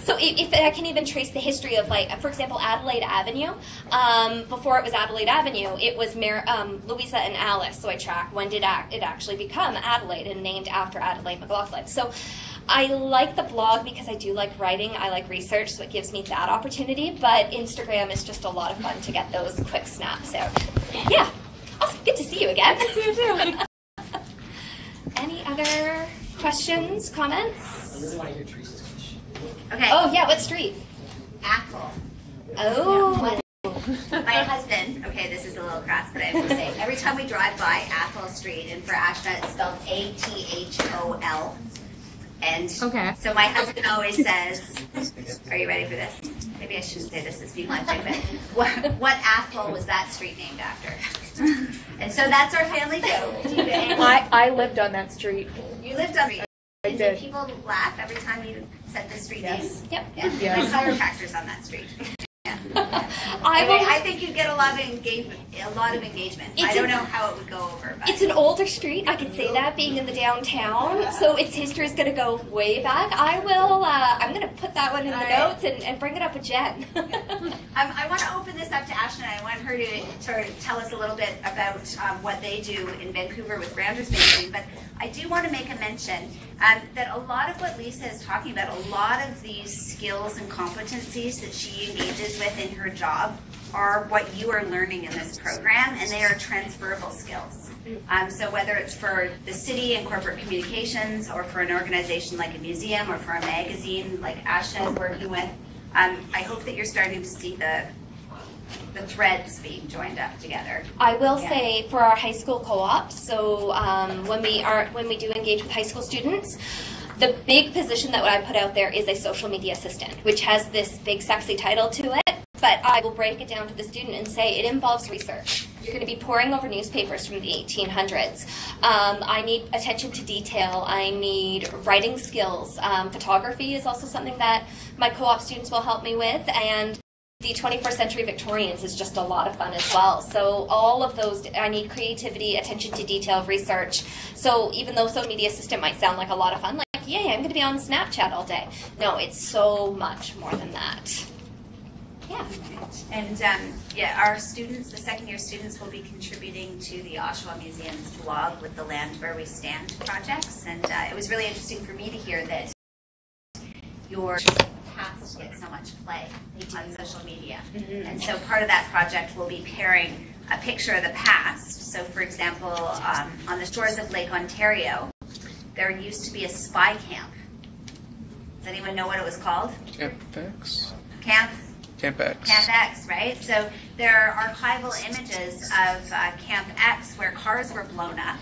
Speaker 7: So if I can even trace the history of, like, for example, Adelaide Avenue. Before it was Adelaide Avenue, it was Louisa and Alice. So I track when did it actually become Adelaide and named after Adelaide McLaughlin. So I like the blog because I do like writing. I like research, so it gives me that opportunity. But Instagram is just a lot of fun to get those quick snaps out. Yeah. Awesome. Good to see you again.
Speaker 9: Good to see you too.
Speaker 7: Any other questions, comments?
Speaker 10: I really want to hear Teresa's question.
Speaker 1: Okay.
Speaker 7: Oh, yeah, what street?
Speaker 1: Apple.
Speaker 7: Oh.
Speaker 1: My husband, okay, this is a little crass, but I have to say, every time we drive by Athol Street, and for Ashna, it's spelled A-T-H-O-L. And so my husband always says, are you ready for this? Maybe I shouldn't say this, it's being lunching, but what Athol was that street named after? And so that's our family joke.
Speaker 8: I lived on that street.
Speaker 1: You lived on it.
Speaker 8: I
Speaker 1: Did
Speaker 8: did.
Speaker 1: people laugh every time you said the street name?
Speaker 7: Yep.
Speaker 1: Yeah. My chiropractor's on that street. I think you'd get a lot of engagement. I don't know how it would go over. But.
Speaker 7: It's an older street, I can say that, being in the downtown, so its history is going to go way back. I'm going to put that one in the notes and bring it up with Jen.
Speaker 1: I want to open this up to Ashna. I want her to tell us a little bit about what they do in Vancouver with Grounders Magazine, but I do want to make a mention that a lot of what Lisa is talking about, a lot of these skills and competencies that she engages with in her job are what you are learning in this program, and they are transferable skills. So whether it's for the city and corporate communications, or for an organization like a museum, or for a magazine like Ashna is working with, I hope that you're starting to see the threads being joined up together.
Speaker 7: I will say for our high school co-ops, so when we do engage with high school students, the big position that I put out there is a social media assistant, which has this big sexy title to it, but I will break it down to the student and say it involves research. You're going to be poring over newspapers from the 1800s. I need attention to detail. I need writing skills. Photography is also something that my co-op students will help me with, and the 21st Century Victorians is just a lot of fun as well. So all of those, I need creativity, attention to detail, research. So even though social media assistant might sound like a lot of fun, like, yay, I'm going to be on Snapchat all day. No, it's so much more than that. Yeah.
Speaker 1: And our students, the second year students, will be contributing to the Oshawa Museum's blog with the Land Where We Stand projects. And it was really interesting for me to hear that your past get so much play on social media. Mm-hmm. And so part of that project will be pairing a picture of the past. So for example, on the shores of Lake Ontario, there used to be a spy camp. Does anyone know what it was called?
Speaker 5: Camp X.
Speaker 1: Camp
Speaker 5: X.
Speaker 1: Camp X, right? So there are archival images of Camp X where cars were blown up.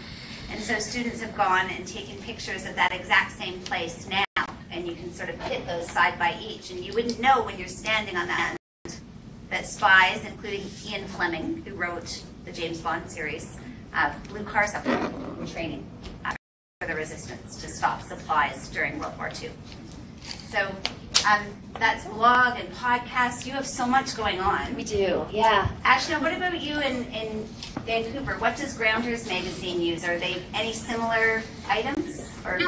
Speaker 1: And so students have gone and taken pictures of that exact same place now. And you can sort of pit those side by each. And you wouldn't know when you're standing on that end that spies, including Ian Fleming, who wrote the James Bond series, blew cars up in training for the resistance to stop supplies during World War II. So that's blog and podcast. You have so much going on.
Speaker 7: We do, yeah.
Speaker 1: Ashna, what about you in Vancouver? What does Grounders Magazine use? Are they any similar items? Or?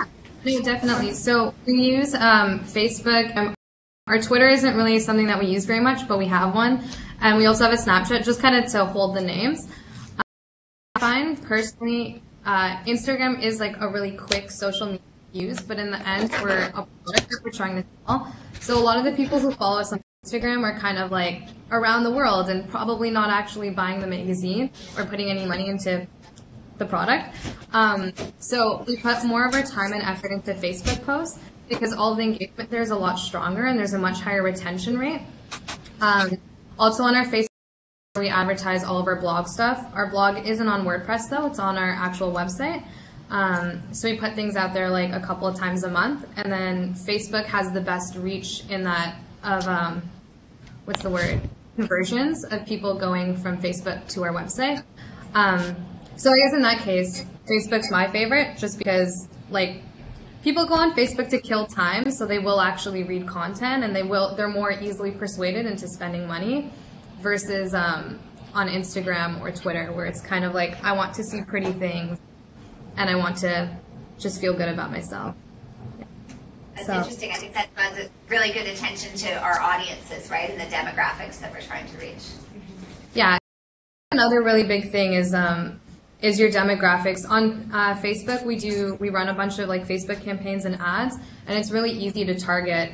Speaker 2: No, definitely. So we use Facebook. Our Twitter isn't really something that we use very much, but we have one. And we also have a Snapchat, just kind of to hold the names. I find personally, Instagram is like a really quick social media use, but in the end, we're a product that we're trying to sell. So a lot of the people who follow us on Instagram are kind of like around the world and probably not actually buying the magazine or putting any money into the product. So we put more of our time and effort into Facebook posts because all the engagement there is a lot stronger and there's a much higher retention rate. Also on our Facebook, we advertise all of our blog stuff. Our blog isn't on WordPress though, it's on our actual website. So we put things out there like a couple of times a month, and then Facebook has the best reach in that of, conversions of people going from Facebook to our website. So I guess in that case, Facebook's my favorite just because like people go on Facebook to kill time, so they will actually read content and they're more easily persuaded into spending money versus on Instagram or Twitter where it's kind of like I want to see pretty things and I want to just feel good about myself.
Speaker 1: That's interesting. I think that draws a really good attention to our audiences, right, and the demographics that we're trying to reach.
Speaker 2: Yeah. Another really big thing is your demographics. On Facebook, we run a bunch of like Facebook campaigns and ads, and it's really easy to target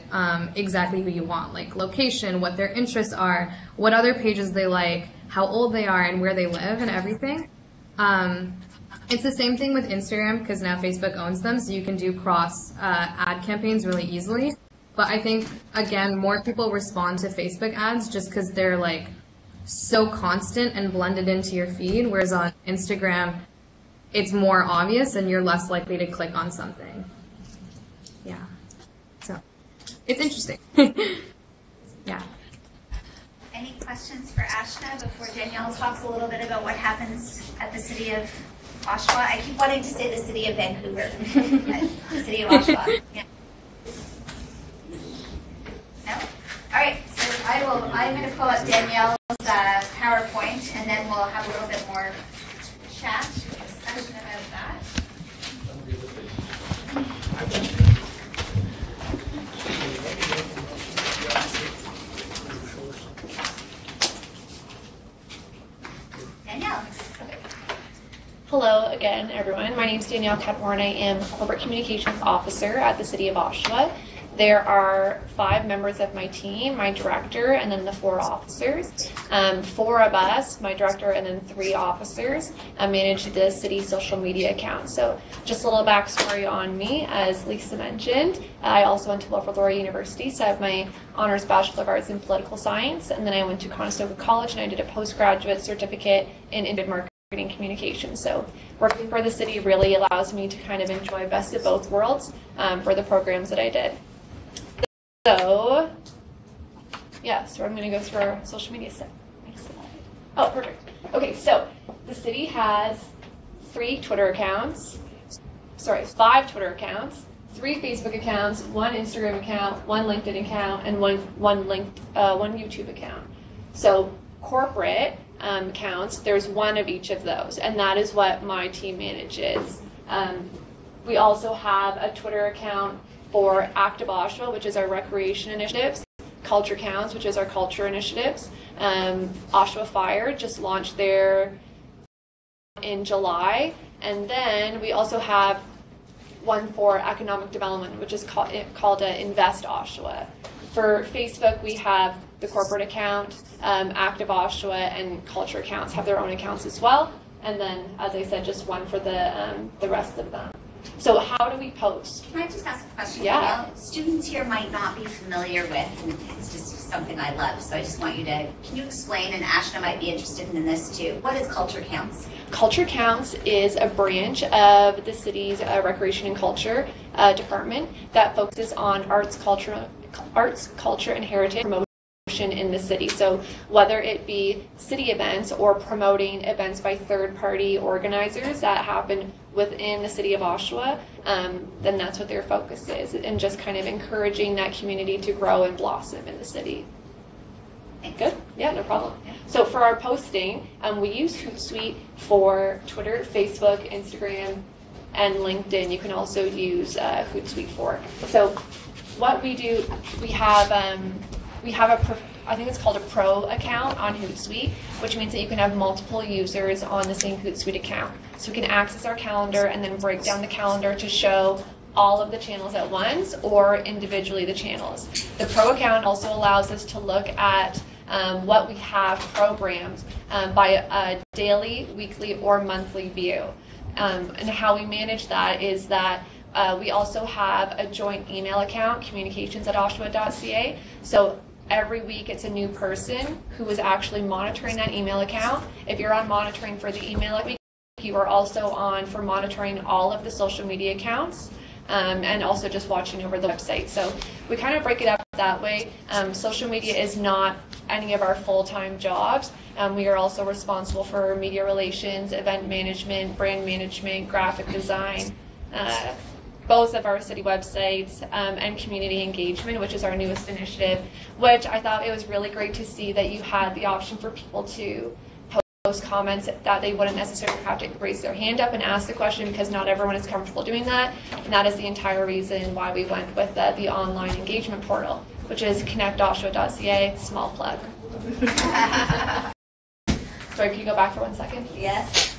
Speaker 2: exactly who you want, like location, what their interests are, what other pages they like, how old they are, and where they live, and everything. It's the same thing with Instagram because now Facebook owns them, so you can do cross ad campaigns really easily. But I think, again, more people respond to Facebook ads just because they're like so constant and blended into your feed, whereas on Instagram, it's more obvious and you're less likely to click on something. Yeah. So it's interesting. Yeah.
Speaker 1: Any questions for Ashna before Danielle talks a little bit about what happens at the City of Oshawa? I keep wanting to say the City of Vancouver. The City of Oshawa. Yeah. No? All right. So I'm going to pull up Danielle's PowerPoint, and then we'll have a little bit more chat, discussion about that. Danielle.
Speaker 11: Hello again, everyone. My name is Danielle Cadmore. I am Corporate Communications Officer at the City of Oshawa. There are 5 members of my team, my director, and then the 4 officers. 4 of us, my director, and then 3 officers, manage the city's social media account. So just a little backstory on me, as Lisa mentioned. I also went to Wilfrid Laurier University, so I have my Honors Bachelor of Arts in Political Science, and then I went to Conestoga College and I did a postgraduate certificate in marketing communications. So working for the city really allows me to kind of enjoy best of both worlds for the programs that I did. So, so I'm going to go through our social media stuff. Oh, perfect. Okay, so the city has 5 Twitter accounts, 3 Facebook accounts, 1 Instagram account, 1 LinkedIn account, and one YouTube account. So corporate accounts, there's 1 of each of those, and that is what my team manages. We also have a Twitter account for Active Oshawa, which is our recreation initiatives, Culture Counts, which is our culture initiatives. Oshawa Fire just launched there in July, and then we also have one for economic development, which is called Invest Oshawa. For Facebook, we have the corporate account, Active Oshawa, and Culture Counts have their own accounts as well, and then, as I said, just one for the rest of them. So how do we post?
Speaker 1: Can I just ask a question?
Speaker 11: Yeah.
Speaker 1: Students here might not be familiar with, and it's just something I love, so I just want you to, can you explain, and Ashna might be interested in this too, what is Culture Counts?
Speaker 11: Culture Counts is a branch of the city's Recreation and Culture department that focuses on arts, culture, and heritage promotion in the city. So whether it be city events or promoting events by third-party organizers that happen within the city of Oshawa, then that's what their focus is, and just kind of encouraging that community to grow and blossom in the city.
Speaker 1: Thanks.
Speaker 11: Good? Yeah, no problem. So for our posting, we use Hootsuite for Twitter, Facebook, Instagram, and LinkedIn. You can also use Hootsuite for. So what we do, we have I think it's called a pro account on Hootsuite, which means that you can have multiple users on the same Hootsuite account. So we can access our calendar and then break down the calendar to show all of the channels at once or individually the channels. The pro account also allows us to look at what we have programmed by a daily, weekly, or monthly view. And how we manage that is that we also have a joint email account, communications@oshawa.ca. So every week it's a new person who is actually monitoring that email account. If you're on monitoring for the email week, you are also on for monitoring all of the social media accounts and also just watching over the website. So we kind of break it up that way. Social media is not any of our full-time jobs. We are also responsible for media relations, event management, brand management, graphic design, both of our city websites, and community engagement, which is our newest initiative, which I thought it was really great to see that you had the option for people to post comments that they wouldn't necessarily have to raise their hand up and ask the question, because not everyone is comfortable doing that. And that is the entire reason why we went with the online engagement portal, which is connectoshawa.ca, small plug. Sorry, can you go back for 1 second?
Speaker 1: Yes.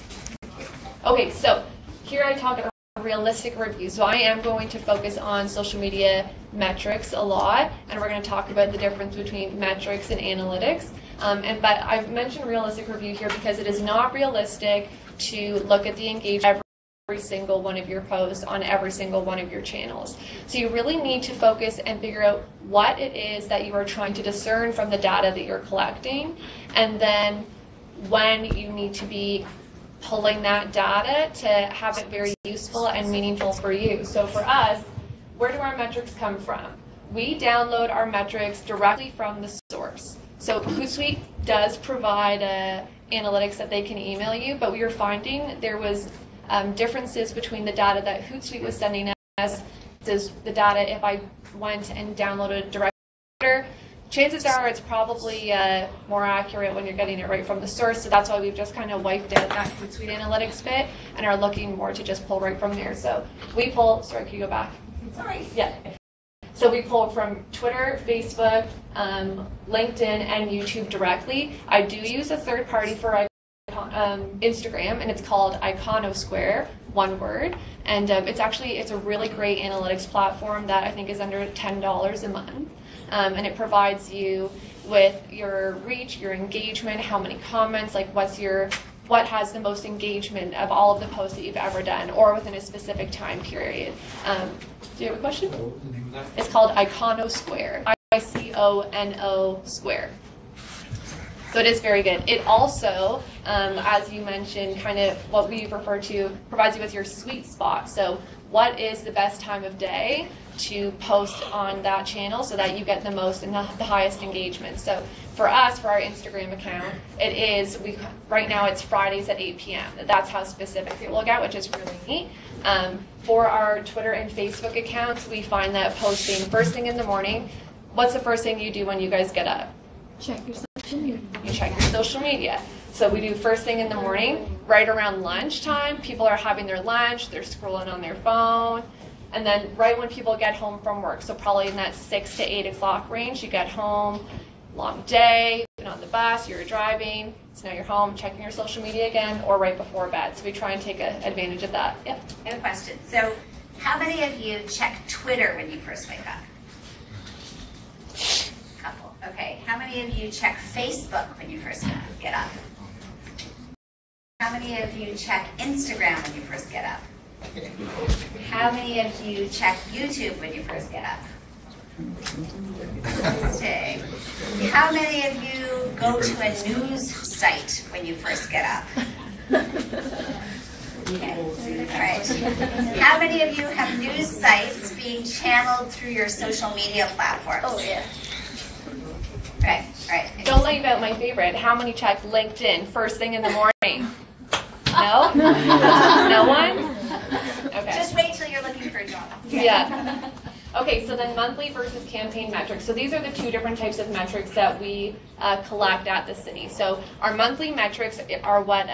Speaker 11: Okay, so here I talk about realistic review. So I am going to focus on social media metrics a lot, and we're going to talk about the difference between metrics and analytics. But I've mentioned realistic review here because it is not realistic to look at the engagement every single one of your posts on every single one of your channels. So you really need to focus and figure out what it is that you are trying to discern from the data that you're collecting, and then when you need to be pulling that data to have it very useful and meaningful for you. So for us, where do our metrics come from? We download our metrics directly from the source. So Hootsuite does provide analytics that they can email you, but we were finding there was differences between the data that Hootsuite was sending us, the data if I went and downloaded directly chances are it's probably more accurate when you're getting it right from the source. So that's why we've just kind of wiped out that Hootsuite analytics bit and are looking more to just pull right from there. So we pull, sorry, can you go back?
Speaker 1: Sorry.
Speaker 11: Yeah. So we pull from Twitter, Facebook, LinkedIn, and YouTube directly. I do use a third party for Instagram, and it's called Iconosquare, one word. And it's a really great analytics platform that I think is under $10 a month. And it provides you with your reach, your engagement, how many comments, like what has the most engagement of all of the posts that you've ever done, or within a specific time period. Do you have a question? It's called Iconosquare. ICONO Square. So it is very good. It also, as you mentioned, kind of what we refer to, provides you with your sweet spot. So what is the best time of day to post on that channel so that you get the most and the highest engagement. So for us, for our Instagram account, right now it's Fridays at 8 p.m. That's how specific we look at, which is really neat. For our Twitter and Facebook accounts, we find that posting first thing in the morning. What's the first thing you do when you guys get up?
Speaker 8: Check your social media.
Speaker 11: You check your social media. So we do first thing in the morning, right around lunchtime. People are having their lunch, they're scrolling on their phone. And then right when people get home from work, so probably in that 6 to 8 o'clock range, you get home, long day, you've been on the bus, you're driving, so now you're home, checking your social media again, or right before bed. So we try and take advantage of that. Yep.
Speaker 1: I have a question. So how many of you check Twitter when you first wake up? Couple. Okay. How many of you check Facebook when you first get up? How many of you check Instagram when you first get up? How many of you check YouTube when you first get up? Interesting. How many of you go to a news site when you first get up? Okay. All right. How many of you have news sites being channeled through your social media platforms?
Speaker 11: Oh, yeah.
Speaker 1: Right.
Speaker 11: Don't leave out my favorite. How many check LinkedIn first thing in the morning? No? No one? Okay.
Speaker 1: Just wait till you're looking for a job.
Speaker 11: Yeah. Okay, so then monthly versus campaign metrics. So these are the two different types of metrics that we collect at the city. So our monthly metrics are what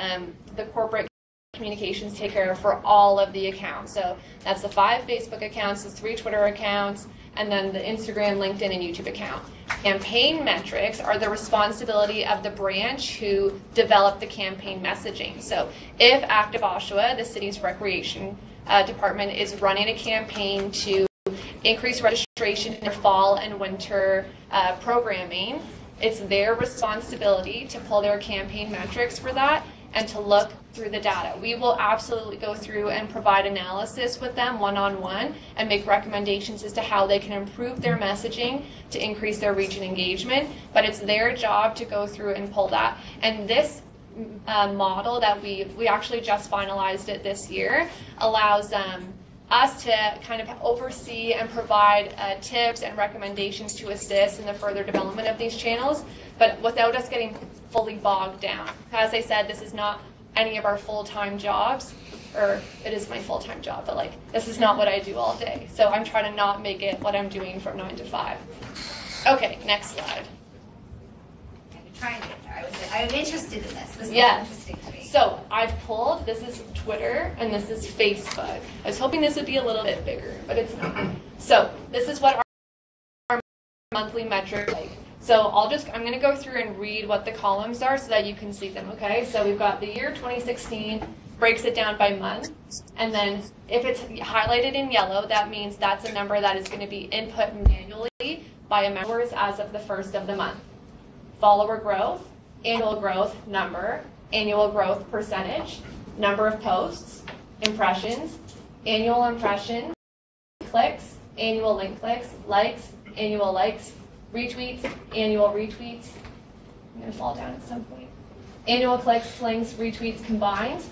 Speaker 11: the corporate communications take care of for all of the accounts. So that's the 5 Facebook accounts, the 3 Twitter accounts, and then the Instagram, LinkedIn, and YouTube account. Campaign metrics are the responsibility of the branch who developed the campaign messaging. So if Active Oshawa, the city's recreation department, is running a campaign to increase registration in their fall and winter programming, it's their responsibility to pull their campaign metrics for that and to look through the data. We will absolutely go through and provide analysis with them one-on-one and make recommendations as to how they can improve their messaging to increase their reach and engagement, but it's their job to go through and pull that. And this model that we actually just finalized it this year allows us to kind of oversee and provide tips and recommendations to assist in the further development of these channels, but without us getting fully bogged down. As I said, this is not any of our full-time jobs, or it is my full-time job, but like this is not what I do all day. So I'm trying to not make it what I'm doing from 9 to 5. Okay, next slide.
Speaker 1: Trying to get there. I'm interested in this. This is interesting to me.
Speaker 11: So I've pulled, this is Twitter and this is Facebook. I was hoping this would be a little bit bigger, but it's not. So this is what our monthly metric like. So I'm going to go through and read what the columns are so that you can see them, okay? So we've got the year 2016, breaks it down by month, and then if it's highlighted in yellow, that means that's a number that is going to be input manually by a member as of the first of the month. Follower growth, annual growth number, annual growth percentage, number of posts, impressions, annual impression, clicks, annual link clicks, likes, annual likes, retweets, annual retweets. I'm going to fall down at some point. Annual clicks, links, retweets combined,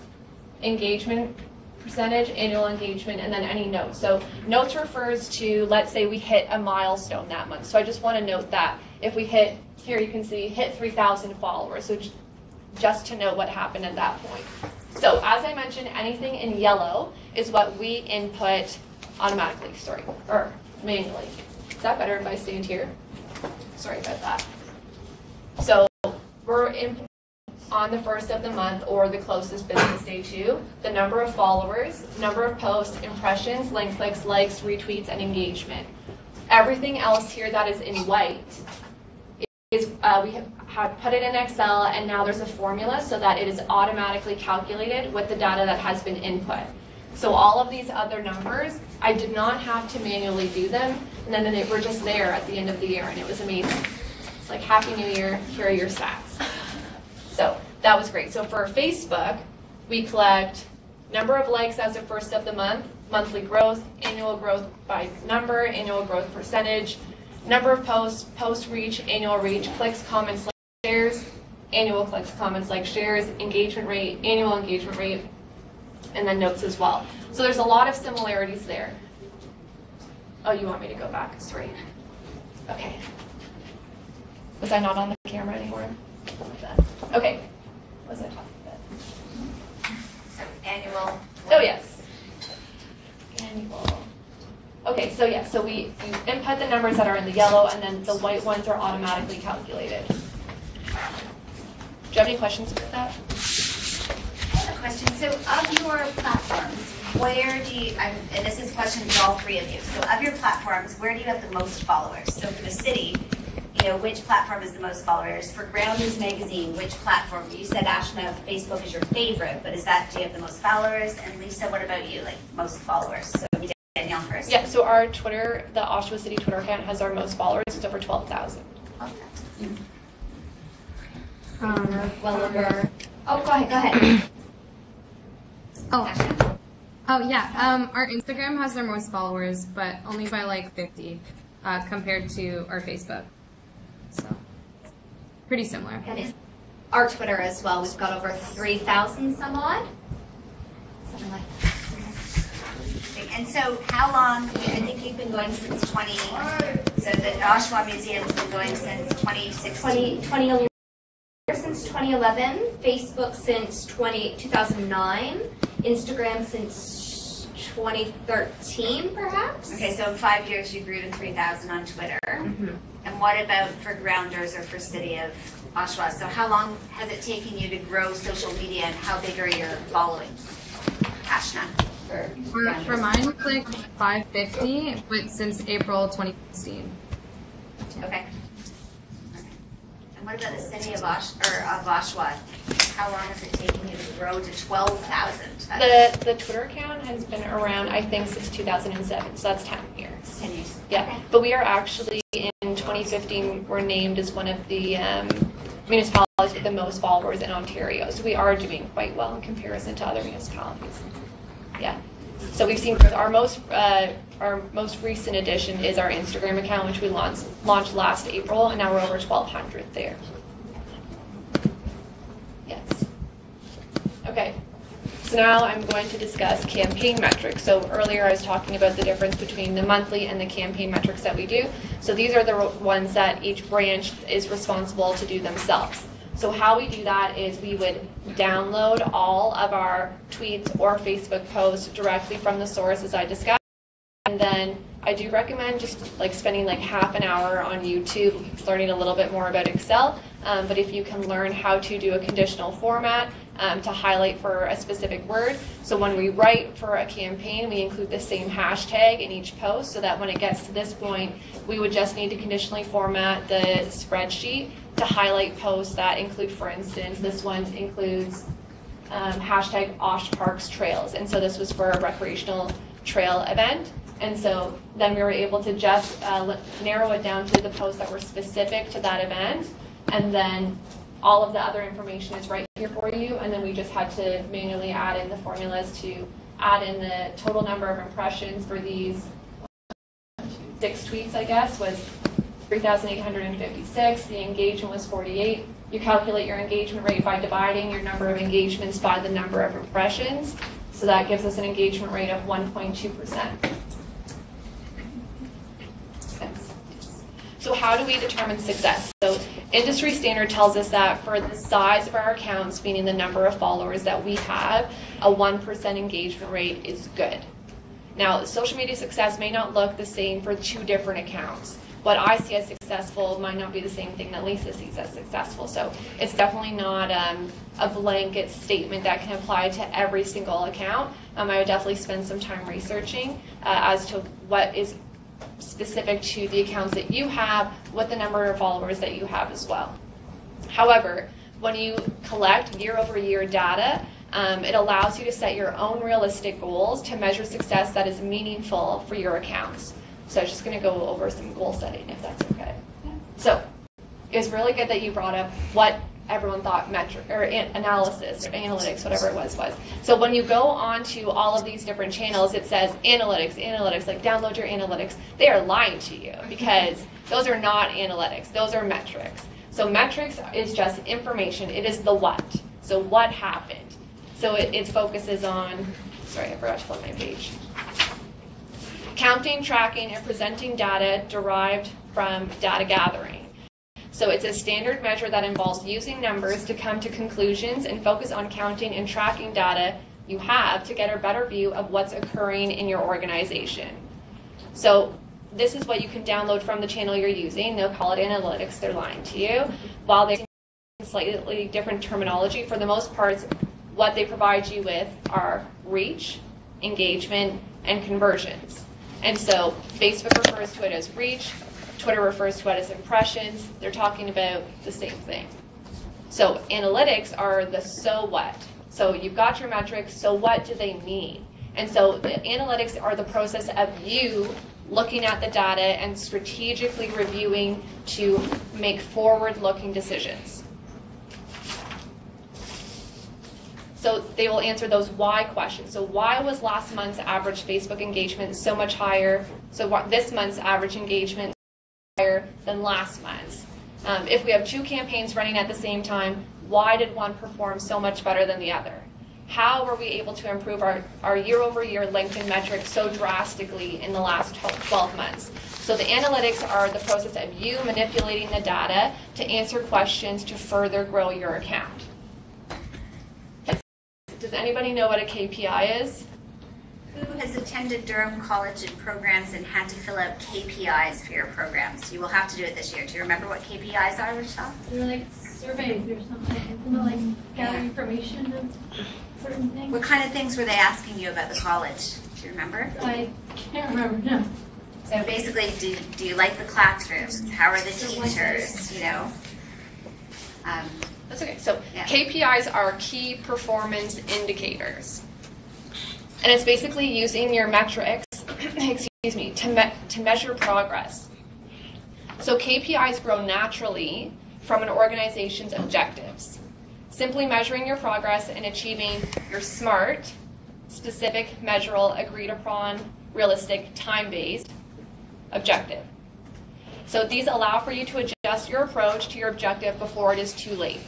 Speaker 11: engagement percentage, annual engagement, and then any notes. So notes refers to, let's say we hit a milestone that month. So I just want to note that if we hit, here you can see, hit 3,000 followers. So just to know what happened at that point. So as I mentioned, anything in yellow is what we input automatically, or manually. Is that better if I stand here? Sorry about that. So we're on the first of the month or the closest business day to the number of followers, number of posts, impressions, link clicks, likes, retweets, and engagement. Everything else here that is in white is we have put it in Excel, and now there's a formula so that it is automatically calculated with the data that has been input. So all of these other numbers, I did not have to manually do them, and then they were just there at the end of the year, and it was amazing. It's like, Happy New Year, here are your stats. So that was great. So for Facebook, we collect number of likes as of first of the month, monthly growth, annual growth by number, annual growth percentage, number of posts, post reach, annual reach, clicks, comments, likes, shares, annual clicks, comments, likes, shares, engagement rate, annual engagement rate, and then notes as well. So there's a lot of similarities there. Oh, you want me to go back? Sorry. Okay. Was I not on the camera anymore? Okay. What was I talking about?
Speaker 1: So annual.
Speaker 11: Oh, yes. Annual. Okay, so yeah, so we input the numbers that are in the yellow, and then the white ones are automatically calculated. Do you have any questions about that?
Speaker 1: I have a question. So of your platforms, where do you, and this is a question for all three of you, so of your platforms, where do you have the most followers? So for the city, you know, which platform is the most followers? For Grounders Magazine, which platform? You said, Ashna, Facebook is your favorite, but is that, do you have the most followers? And Lisa, what about you, like most followers? So we did Danielle first.
Speaker 11: Yeah, so our Twitter, the Oshawa City Twitter account has our most followers. It's over 12,000.
Speaker 1: Okay.
Speaker 7: Well over. Oh, go ahead.
Speaker 2: Oh yeah. Our Instagram has their most followers, but only by like 50 compared to our Facebook. So pretty similar.
Speaker 7: And our Twitter as well. We've got over 3,000 some odd. Something like that.
Speaker 1: And so how long, I think you've been going since so the Oshawa Museum has been going since 2016?
Speaker 7: 2011. Since 2011, Facebook since 2009, Instagram since 2013 perhaps.
Speaker 1: Okay, so in 5 years you grew to 3,000 on Twitter. Mm-hmm. And what about for Grounders or for City of Oshawa? So how long has it taken you to grow social media, and how big are your followings? Ashna?
Speaker 2: For mine, it's like 550, but since April 2016.
Speaker 1: Okay. And what about the City of Oshawa? How long has it taken you to grow to 12,000?
Speaker 11: The Twitter account has been around, I think, since 2007, so that's 10 years.
Speaker 1: 10 years.
Speaker 11: Yeah,
Speaker 1: okay.
Speaker 11: But we are actually, in 2015, we're named as one of the municipalities with the most followers in Ontario, so we are doing quite well in comparison to other municipalities. Yeah. So we've seen growth. Our most recent addition is our Instagram account, which we launched last April, and now we're over 1,200 there. Yes. Okay. So now I'm going to discuss campaign metrics. So earlier I was talking about the difference between the monthly and the campaign metrics that we do. So these are the ones that each branch is responsible to do themselves. So how we do that is we would download all of our tweets or Facebook posts directly from the source, as I discussed. And then I do recommend just like spending like half an hour on YouTube learning a little bit more about Excel. But if you can learn how to do a conditional format to highlight for a specific word. So when we write for a campaign, we include the same hashtag in each post so that when it gets to this point, we would just need to conditionally format the spreadsheet to highlight posts that include, for instance, this one includes hashtag Osh Parks Trails. And so this was for a recreational trail event. And so then we were able to just narrow it down to the posts that were specific to that event. And then all of the other information is right here for you. And then we just had to manually add in the formulas to add in the total number of impressions for these 6 tweets, I guess, was 3,856. The engagement was 48. You calculate your engagement rate by dividing your number of engagements by the number of impressions. So that gives us an engagement rate of 1.2%. So how do we determine success? So industry standard tells us that for the size of our accounts, meaning the number of followers that we have, a 1% engagement rate is good. Now, social media success may not look the same for 2 different accounts. what I see as successful might not be the same thing that Lisa sees as successful. So it's definitely not a blanket statement that can apply to every single account. I would definitely spend some time researching as to what is specific to the accounts that you have, what the number of followers that you have as well. However, when you collect year-over-year data, it allows you to set your own realistic goals to measure success that is meaningful for your accounts. So I'm just going to go over some goal setting, if that's okay. So it was really good that you brought up what everyone thought metric or analysis or analytics, whatever it was. So when you go on to all of these different channels, it says analytics, like download your analytics. They are lying to you because those are not analytics. Those are metrics. So metrics is just information. It is the what. So what happened? So it focuses on, sorry, I forgot to flip my page. Counting, tracking, and presenting data derived from data gathering. So it's a standard measure that involves using numbers to come to conclusions and focus on counting and tracking data you have to get a better view of what's occurring in your organization. So this is what you can download from the channel you're using. They'll call it analytics. They're lying to you. While they use slightly different terminology, for the most part, what they provide you with are reach, engagement, and conversions. And so Facebook refers to it as reach, Twitter refers to it as impressions. They're talking about the same thing. So analytics are the so what. So you've got your metrics, so what do they mean? And so the analytics are the process of you looking at the data and strategically reviewing to make forward-looking decisions. So they will answer those why questions. So why was last month's average Facebook engagement so much higher? So this month's average engagement is higher than last month's. If we have two campaigns running at the same time, why did one perform so much better than the other? How were we able to improve our year-over-year LinkedIn metrics so drastically in the last 12 months? So the analytics are the process of you manipulating the data to answer questions to further grow your account. Does anybody know what a KPI is?
Speaker 1: Who has attended Durham College and programs and had to fill out KPIs for your programs? You will have to do it this year. Do you remember what KPIs are, Rochelle?
Speaker 6: They're like surveys or something. Isn't it like gather information of certain things?
Speaker 1: What kind of things were they asking you about the college? Do you remember?
Speaker 6: I can't remember, no.
Speaker 1: So basically, do you like the classrooms? How are the teachers? You know?
Speaker 11: That's okay. So KPIs are key performance indicators. And it's basically using your metrics, to measure progress. So KPIs grow naturally from an organization's objectives. Simply measuring your progress and achieving your SMART, specific, measurable, agreed upon, realistic, time-based objective. So these allow for you to adjust your approach to your objective before it is too late.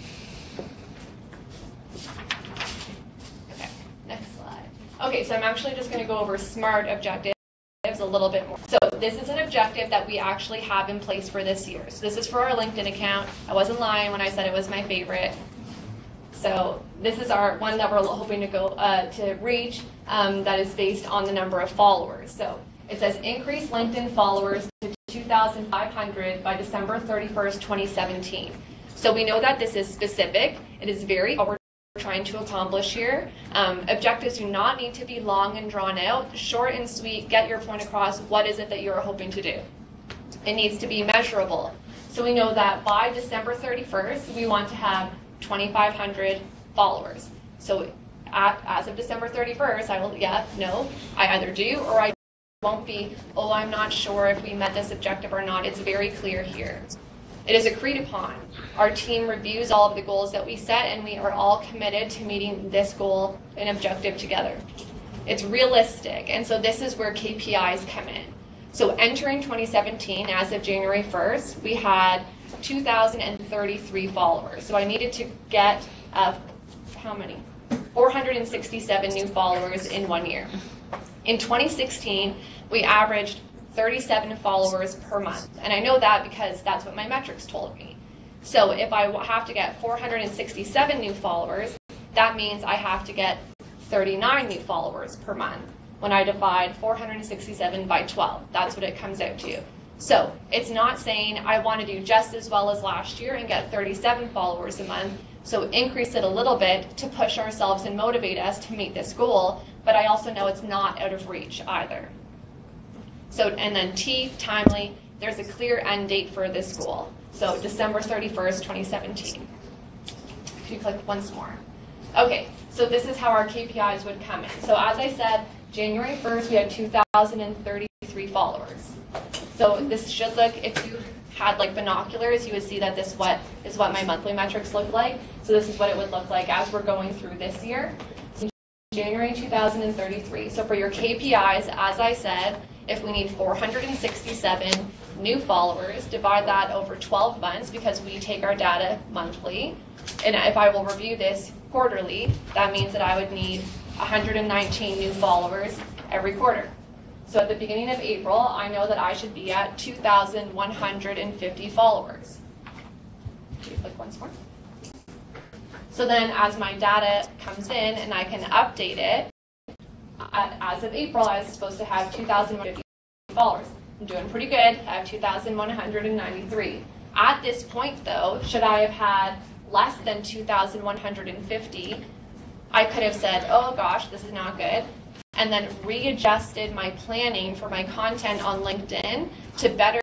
Speaker 11: Okay, next slide. Okay, so I'm actually just going to go over SMART objectives a little bit more. So this is an objective that we actually have in place for this year. So this is for our LinkedIn account. I wasn't lying when I said it was my favorite. So this is our one that we're hoping to go to reach that is based on the number of followers. So it says increase LinkedIn followers to 2,500 by December 31st, 2017. So we know that this is specific. It is very what we're trying to accomplish here. Objectives do not need to be long and drawn out. Short and sweet, get your point across. What is it that you're hoping to do? It needs to be measurable. So we know that by December 31st, we want to have 2,500 followers. So as of December 31st, I will, I either do or I won't be, I'm not sure if we met this objective or not. It's very clear here. It is agreed upon. Our team reviews all of the goals that we set, and we are all committed to meeting this goal and objective together. It's realistic, and so this is where KPIs come in. So entering 2017, as of January 1st, we had 2,033 followers. So I needed to get, 467 new followers in 1 year. In 2016, we averaged 37 followers per month. And I know that because that's what my metrics told me. So if I have to get 467 new followers, that means I have to get 39 new followers per month. When I divide 467 by 12, that's what it comes out to. So it's not saying I want to do just as well as last year and get 37 followers a month. So increase it a little bit to push ourselves and motivate us to meet this goal. But I also know it's not out of reach either. So, and then T, timely, there's a clear end date for this goal. So December 31st, 2017. If you click once more. Okay, so this is how our KPIs would come in. So as I said, January 1st, we had 2,033 followers. So this should look, if you had like binoculars, you would see that this is what my monthly metrics look like. So this is what it would look like as we're going through this year. So January 2033. So for your KPIs, as I said, if we need 467 new followers, divide that over 12 months because we take our data monthly. And if I will review this quarterly, that means that I would need 119 new followers every quarter. So at the beginning of April, I know that I should be at 2,150 followers. Can you click once more? So then as my data comes in and I can update it, as of April, I was supposed to have 2,150 followers. I'm doing pretty good. I have 2,193. At this point, though, should I have had less than 2,150, I could have said, oh gosh, this is not good, and then readjusted my planning for my content on LinkedIn to better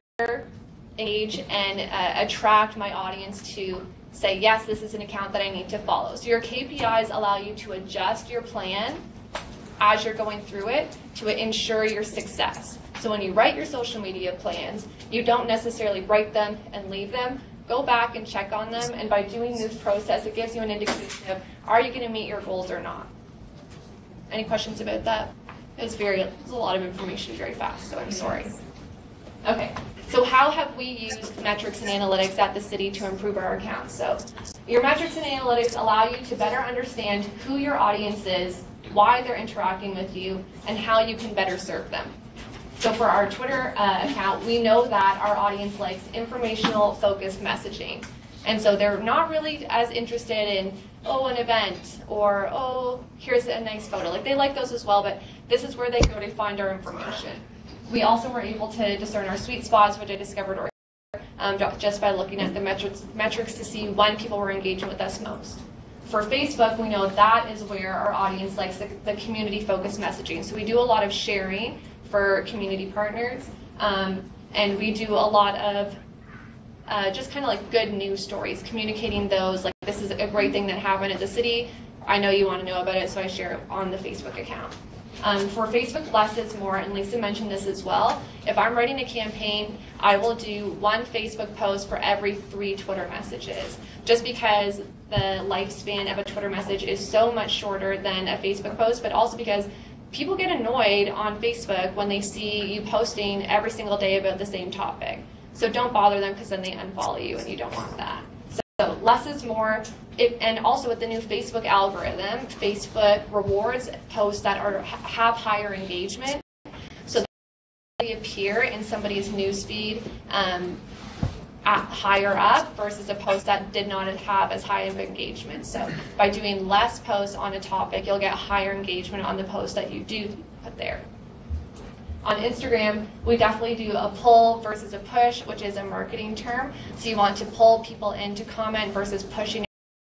Speaker 11: engage and attract my audience to say, yes, this is an account that I need to follow. So your KPIs allow you to adjust your plan as you're going through it to ensure your success. So when you write your social media plans, you don't necessarily write them and leave them. Go back and check on them, and by doing this process, it gives you an indication of, are you going to meet your goals or not? Any questions about that? It's a lot of information very fast, so I'm sorry. Okay, so how have we used metrics and analytics at the city to improve our accounts? So your metrics and analytics allow you to better understand who your audience is, why they're interacting with you, and how you can better serve them. So for our Twitter account, we know that our audience likes informational focused messaging. And so they're not really as interested in, oh, an event, or, oh, here's a nice photo. Like, they like those as well, but this is where they go to find our information. We also were able to discern our sweet spots, which I discovered just by looking at the metrics to see when people were engaging with us most. For Facebook, we know that is where our audience likes the community-focused messaging. So we do a lot of sharing for community partners, and we do a lot of just kind of like good news stories, communicating those, like, this is a great thing that happened at the city, I know you want to know about it, so I share it on the Facebook account. For Facebook, less is more, and Lisa mentioned this as well. If I'm writing a campaign, I will do one Facebook post for every 3 Twitter messages, just because the lifespan of a Twitter message is so much shorter than a Facebook post, but also because people get annoyed on Facebook when they see you posting every single day about the same topic. So don't bother them, because then they unfollow you, and you don't want that. So less is more. And also with the new Facebook algorithm, Facebook rewards posts that have higher engagement. So they appear in somebody's newsfeed higher up versus a post that did not have as high of engagement. So by doing less posts on a topic, you'll get higher engagement on the post that you do put there. On Instagram, we definitely do a pull versus a push, which is a marketing term. So you want to pull people in to comment versus pushing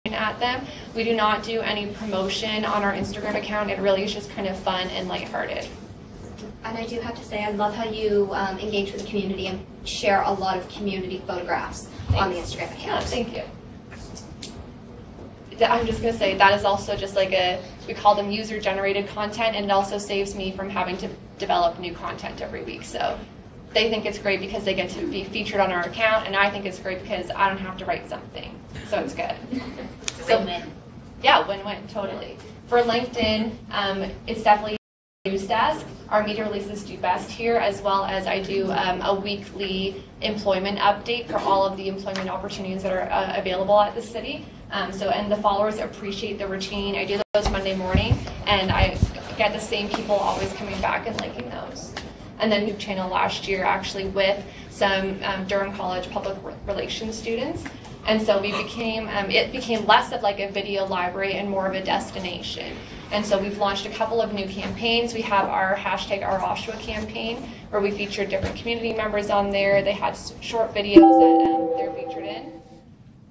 Speaker 11: at them. We do not do any promotion on our Instagram account. It really is just kind of fun and lighthearted.
Speaker 12: And I do have to say, I love how you engage with the community and share a lot of community photographs on the Instagram account.
Speaker 11: Yeah, thank you. I'm just going to say that is also just like we call them user-generated content, and it also saves me from having to develop new content every week. So they think it's great because they get to be featured on our account, and I think it's great because I don't have to write something. So it's good.
Speaker 12: Win-win.
Speaker 11: Yeah, win-win, totally. For LinkedIn, it's definitely news desk. Our media releases do best here, as well as I do a weekly employment update for all of the employment opportunities that are available at the city. And the followers appreciate the routine. I do those Monday morning, and I get the same people always coming back and liking those. And then YouTube channel last year, actually, with some Durham College public relations students. And so we became, it became less of like a video library and more of a destination. And so we've launched a couple of new campaigns. We have our hashtag Our Oshawa campaign, where we featured different community members on there. They had short videos that they're featured in.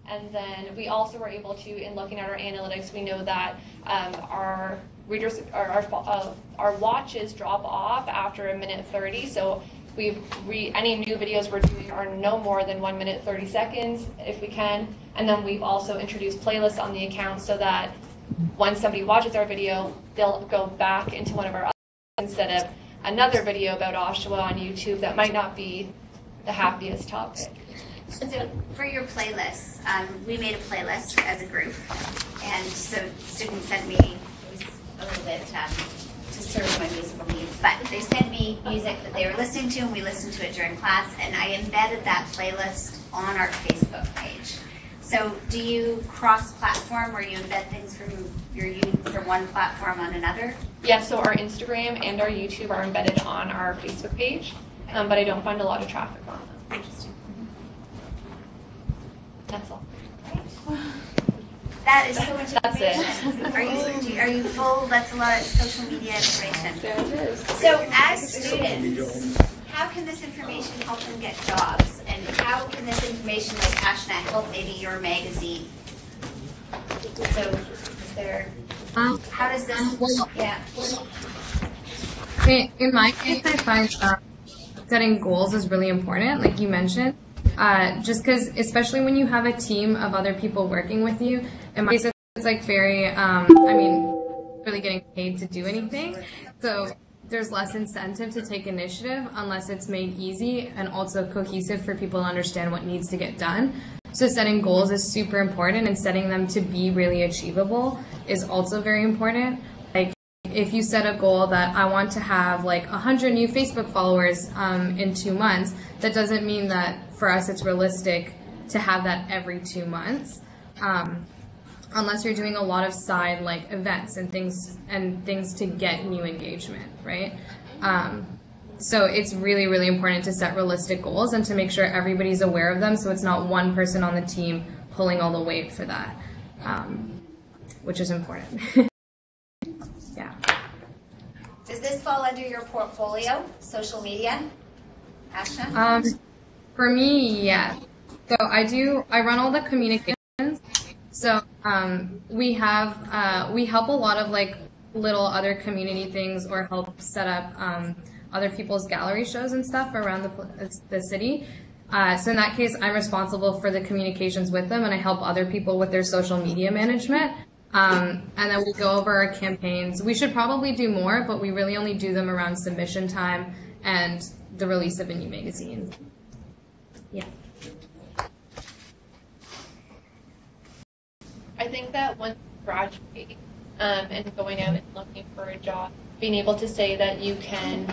Speaker 11: And then we also were able to, in looking at our analytics, we know that our readers, our watches drop off after 1:30. So any new videos we're doing are no more than 1 minute 30 seconds if we can. And then we've also introduced playlists on the account so that when somebody watches our video, they'll go back into one of our others instead of another video about Oshawa on YouTube that might not be the happiest topic.
Speaker 1: So for your playlists, we made a playlist as a group, and so students sent me, it was a little bit to serve my musical needs, but they sent me music that they were listening to, and we listened to it during class, and I embedded that playlist on our Facebook page. So do you cross-platform, where you embed things from from one platform on another?
Speaker 11: Yeah, so our Instagram and our YouTube are embedded on our Facebook page, but I don't find a lot of traffic on them.
Speaker 1: Interesting.
Speaker 11: That's all.
Speaker 1: That is so much
Speaker 11: That's
Speaker 1: information.
Speaker 11: it.
Speaker 1: Are you full? That's a lot of social media information.
Speaker 11: There it is.
Speaker 1: So as students, how can this information help them get jobs? And how can this information, like Ashna, help maybe your magazine? So is there, how does this, yeah.
Speaker 2: In my case, I find setting goals is really important, like you mentioned. Just because, especially when you have a team of other people working with you, in my case, it's like very, really getting paid to do anything. So there's less incentive to take initiative unless it's made easy and also cohesive for people to understand what needs to get done. So setting goals is super important, and setting them to be really achievable is also very important. Like, if you set a goal that I want to have like 100 new Facebook followers in 2 months, that doesn't mean that for us it's realistic to have that every 2 months, unless you're doing a lot of side like events and things to get new engagement, right? So it's really, really important to set realistic goals and to make sure everybody's aware of them, so it's not one person on the team pulling all the weight for that, which is important. Yeah.
Speaker 1: Does this fall under your portfolio, social media, Ashna?
Speaker 2: For me, yeah. So I run all the communications. So we help a lot of like little other community things, or help set up other people's gallery shows and stuff around the city. So in that case, I'm responsible for the communications with them, and I help other people with their social media management. And then we go over our campaigns. We should probably do more, but we really only do them around submission time and the release of a new magazine. Yeah.
Speaker 11: I think that once you graduate and going out and looking for a job, being able to say that you can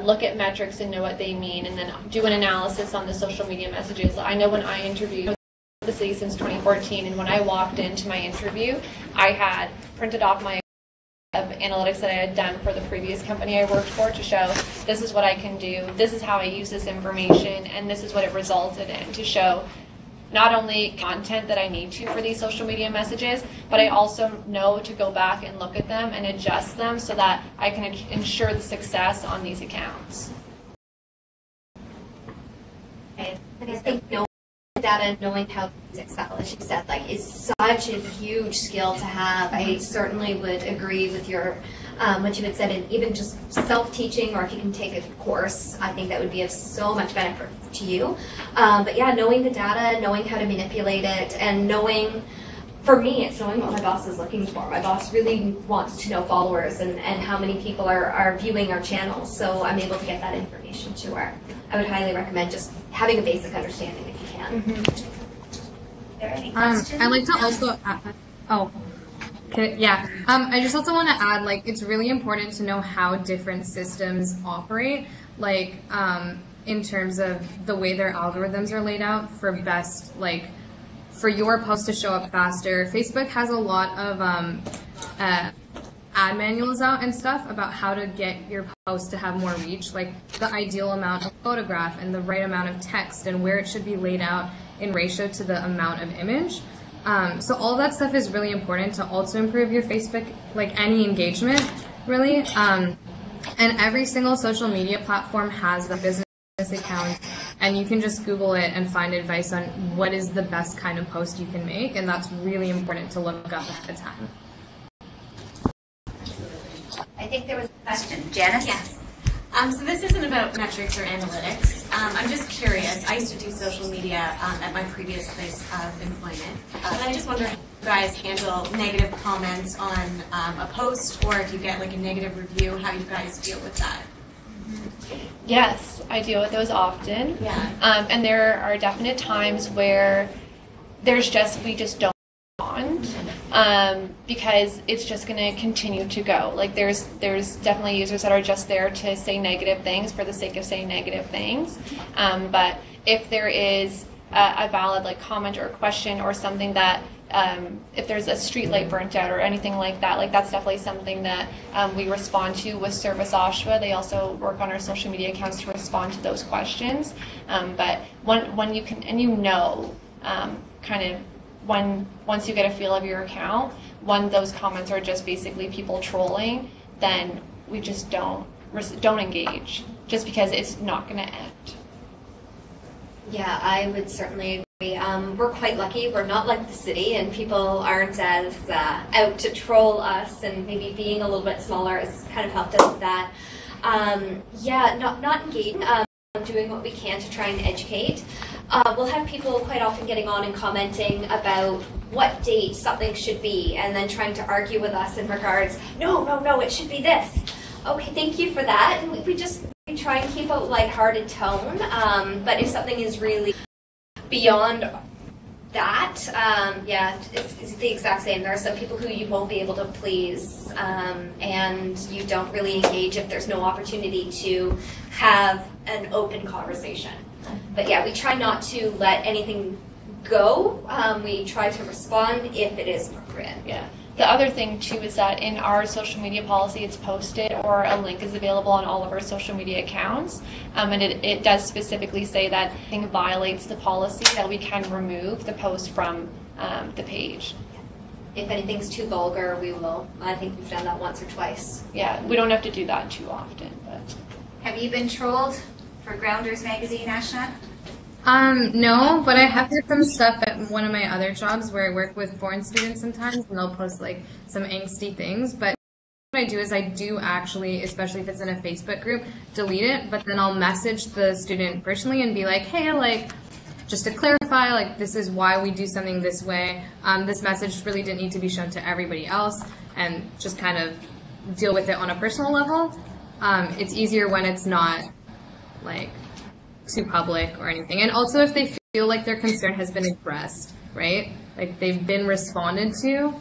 Speaker 11: look at metrics and know what they mean, and then do an analysis on the social media messages. I know when I interviewed the city since 2014, and when I walked into my interview, I had printed off my analytics that I had done for the previous company I worked for to show this is what I can do, this is how I use this information, and this is what it resulted in, to show not only content that I need to for these social media messages, but I also know to go back and look at them and adjust them so that I can ensure the success on these accounts.
Speaker 12: I think knowing data and knowing how to use Excel, as you said, like, is such a huge skill to have. I certainly would agree with your what you had said, and even just self-teaching, or if you can take a course, I think that would be of so much benefit to you. But yeah, knowing the data, knowing how to manipulate it, and knowing, for me, it's knowing what my boss is looking for. My boss really wants to know followers and how many people are viewing our channels, so I'm able to get that information to her. I would highly recommend just having a basic understanding if you can.
Speaker 1: Are there any questions?
Speaker 2: I like to also add, yeah. I just also want to add, like, it's really important to know how different systems operate, like, in terms of the way their algorithms are laid out for best, like, for your post to show up faster. Facebook has a lot of ad manuals out and stuff about how to get your post to have more reach, like the ideal amount of photograph and the right amount of text and where it should be laid out in ratio to the amount of image. So all that stuff is really important to also improve your Facebook, like any engagement, really. And every single social media platform has the business account, and you can just Google it and find advice on what is the best kind of post you can make, and that's really important to look up ahead of time.
Speaker 1: I think there was a question. Janice?
Speaker 13: Yes. So this isn't about metrics or analytics. I'm just curious. I used to do social media at my previous place of employment. And I just wonder how you guys handle negative comments on a post, or if you get like a negative review, how you guys deal with that.
Speaker 11: Yes, I deal with those often.
Speaker 13: Yeah.
Speaker 11: And there are definite times where we just don't respond, because it's just going to continue to go. Like there's definitely users that are just there to say negative things for the sake of saying negative things. But if there is a valid like comment or question or something that if there's a street light burnt out or anything like that, like that's definitely something that we respond to with Service Oshawa. They also work on our social media accounts to respond to those questions. But when you can, and kind of once you get a feel of your account, when those comments are just basically people trolling, then we just don't engage, just because it's not going to end.
Speaker 12: Yeah, I would certainly agree. We're quite lucky. We're not like the city, and people aren't as out to troll us, and maybe being a little bit smaller has kind of helped us with that. Not engaging, doing what we can to try and educate. We'll have people quite often getting on and commenting about what date something should be, and then trying to argue with us in regards, no, it should be this. Okay, thank you for that. And we try and keep a lighthearted tone, but if something is really beyond that, it's the exact same. There are some people who you won't be able to please, and you don't really engage if there's no opportunity to have an open conversation. But yeah, we try not to let anything go. We try to respond if it is appropriate.
Speaker 11: Yeah. The other thing too is that in our social media policy, it's posted, or a link is available on all of our social media accounts, and it does specifically say that if anything violates the policy, that we can remove the post from the page.
Speaker 12: If anything's too vulgar, we will. I think we've done that once or twice.
Speaker 11: Yeah, we don't have to do that too often. But
Speaker 1: Have you been trolled for Grounders Magazine, Ashna?
Speaker 2: No, but I have heard some stuff at one of my other jobs where I work with foreign students sometimes, and they'll post like some angsty things. But what I do is I do actually, especially if it's in a Facebook group, delete it, but then I'll message the student personally and be like, hey, like, just to clarify, like, this is why we do something this way. This message really didn't need to be shown to everybody else, and just kind of deal with it on a personal level. It's easier when it's not like too public or anything. And also if they feel like their concern has been addressed, right? Like they've been responded to,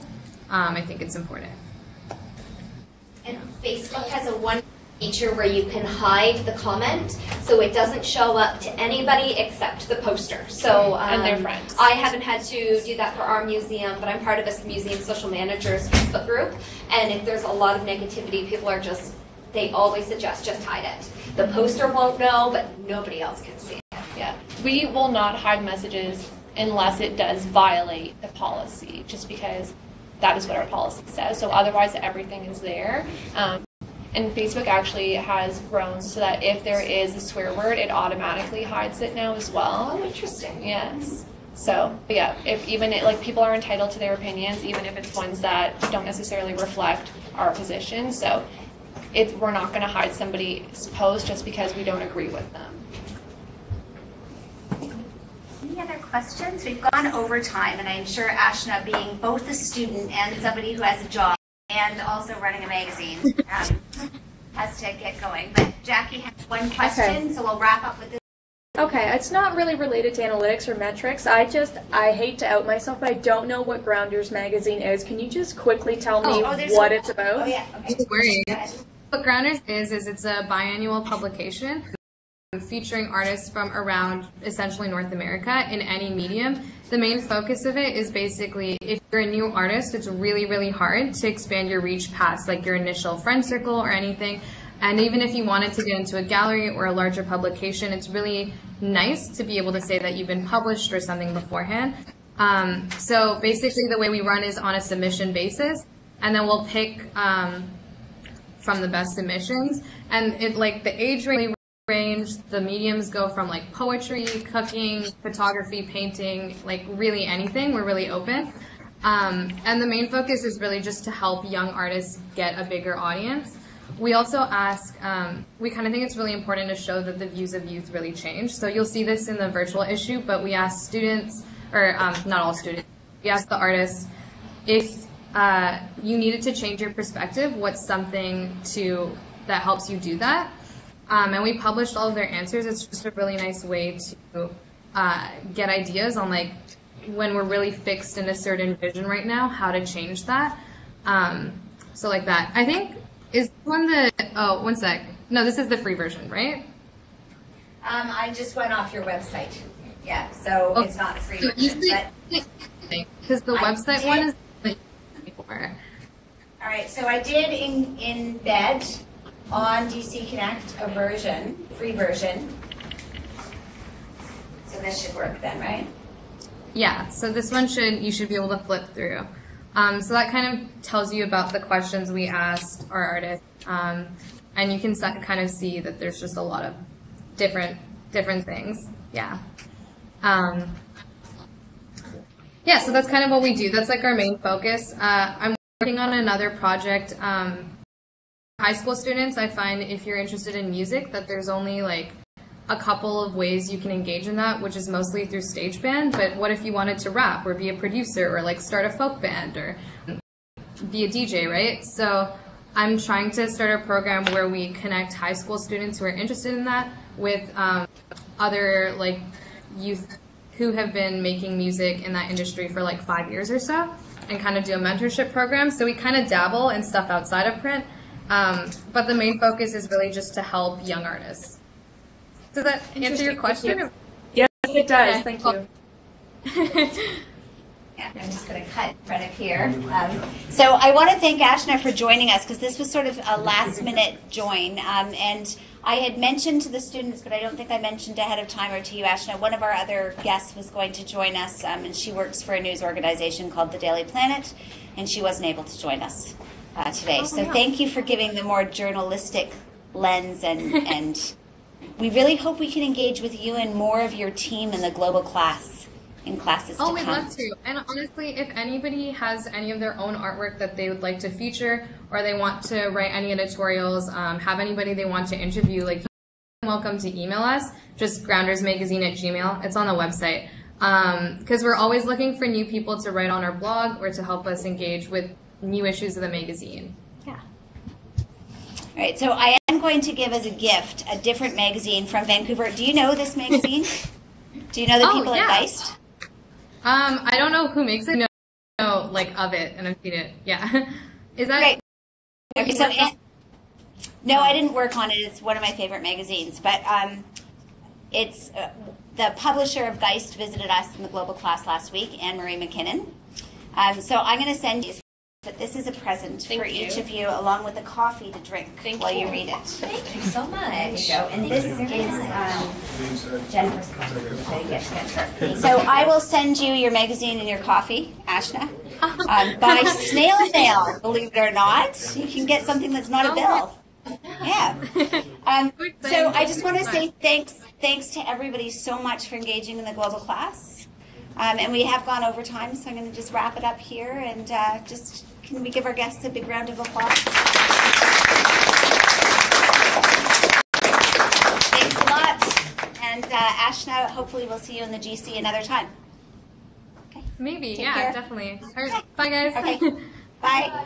Speaker 2: I think it's important.
Speaker 12: And Facebook has a one feature where you can hide the comment, so it doesn't show up to anybody except the poster. So
Speaker 11: and their friends.
Speaker 12: I haven't had to do that for our museum, but I'm part of a museum social managers Facebook group, and if there's a lot of negativity, people are they always suggest just hide it. The poster won't know, but nobody else can see it.
Speaker 11: Yeah, we will not hide messages unless it does violate the policy, just because that is what our policy says. So otherwise, everything is there. And Facebook actually has grown so that if there is a swear word, it automatically hides it now as well.
Speaker 12: Oh, interesting.
Speaker 11: Yes. So, but yeah, people are entitled to their opinions, even if it's ones that don't necessarily reflect our position. So we're not going to hide somebody's post just because we don't agree with them.
Speaker 1: Any other questions? We've gone over time, and I'm sure Ashna, being both a student and somebody who has a job and also running a magazine, has to get going. But Jackie has one question, so we'll wrap up with this.
Speaker 8: Okay, it's not really related to analytics or metrics. I hate to out myself, but I don't know what Grounders Magazine is. Can you just quickly tell me what it's about?
Speaker 1: Oh, yeah. Okay.
Speaker 2: No worries. What Grounders is it's a biannual publication featuring artists from around essentially North America in any medium. The main focus of it is basically if you're a new artist, it's really, really hard to expand your reach past like your initial friend circle or anything. And even if you wanted to get into a gallery or a larger publication, it's really nice to be able to say that you've been published or something beforehand. So basically the way we run is on a submission basis, and then we'll pick from the best submissions, and it like the age range, the mediums go from like poetry, cooking, photography, painting, like really anything. We're really open. And the main focus is really just to help young artists get a bigger audience. We also ask, we kind of think it's really important to show that the views of youth really change. So you'll see this in the virtual issue, but we ask students, or not all students, we ask the artists, if you needed to change your perspective, what's something that helps you do that? And we published all of their answers. It's just a really nice way to get ideas on like when we're really fixed in a certain vision right now, how to change that. So like that. I think, is one oh, one sec. No, this is the free version, right?
Speaker 1: I just went off your website. Yeah, so it's not the free version.
Speaker 2: Because the website one is like before.
Speaker 1: All right, so I did embed on DC Connect a version, free version. So this should work then, right?
Speaker 2: Yeah, so this one you should be able to flip through. So that kind of tells you about the questions we asked our artists. And you can kind of see that there's just a lot of different things. Yeah. Yeah, so that's kind of what we do. That's like our main focus. I'm working on another project. High school students, I find if you're interested in music, that there's only like a couple of ways you can engage in that, which is mostly through stage band. But what if you wanted to rap or be a producer or like start a folk band or be a DJ, right? So I'm trying to start a program where we connect high school students who are interested in that with other like youth who have been making music in that industry for like 5 years or so, and kind of do a mentorship program. So we kind of dabble in stuff outside of print, but the main focus is really just to help young artists. Does that answer your question?
Speaker 8: Yes, it does.
Speaker 2: Yeah.
Speaker 8: Thank you.
Speaker 1: Yeah, I'm just going to cut in front of here. So I want to thank Ashna for joining us, because this was sort of a last-minute join. And I had mentioned to the students, but I don't think I mentioned ahead of time, or to you, Ashna, one of our other guests was going to join us, and she works for a news organization called The Daily Planet, and she wasn't able to join us today. So thank you for giving the more journalistic lens, and we really hope we can engage with you and more of your team in the global class, in classes to come.
Speaker 2: Oh, we'd love to. And honestly, if anybody has any of their own artwork that they would like to feature, or they want to write any editorials, have anybody they want to interview, like, you're welcome to email us, just groundersmagazine@gmail.com. It's on the website. Because we're always looking for new people to write on our blog or to help us engage with new issues of the magazine. Yeah.
Speaker 1: All right, so I am going to give as a gift a different magazine from Vancouver. Do you know this magazine? Do you know the people at Geist?
Speaker 2: I don't know who makes it. No, like of it, and I've seen it. Yeah. Is that
Speaker 1: right? Okay, so no, I didn't work on it. It's one of my favorite magazines, but it's the publisher of Geist visited us in the global class last week, Anne Marie McKinnon. So I'm going to send you. But this is a present for each of you, along with a coffee to drink while you read it.
Speaker 12: Thank you so much.
Speaker 1: And this is Jennifer's coffee. So I will send you your magazine and your coffee, Ashna, by snail mail, believe it or not. You can get something that's not a bill. Yeah. So I just want to say thanks to everybody so much for engaging in the global class. And we have gone over time, so I'm going to just wrap it up here, and just can we give our guests a big round of applause? Thanks a lot. And Ashna, hopefully we'll see you in the GC another time.
Speaker 2: Okay. Maybe,
Speaker 1: Take
Speaker 2: yeah,
Speaker 1: care.
Speaker 2: definitely. All right, bye, guys.
Speaker 1: Okay. Bye.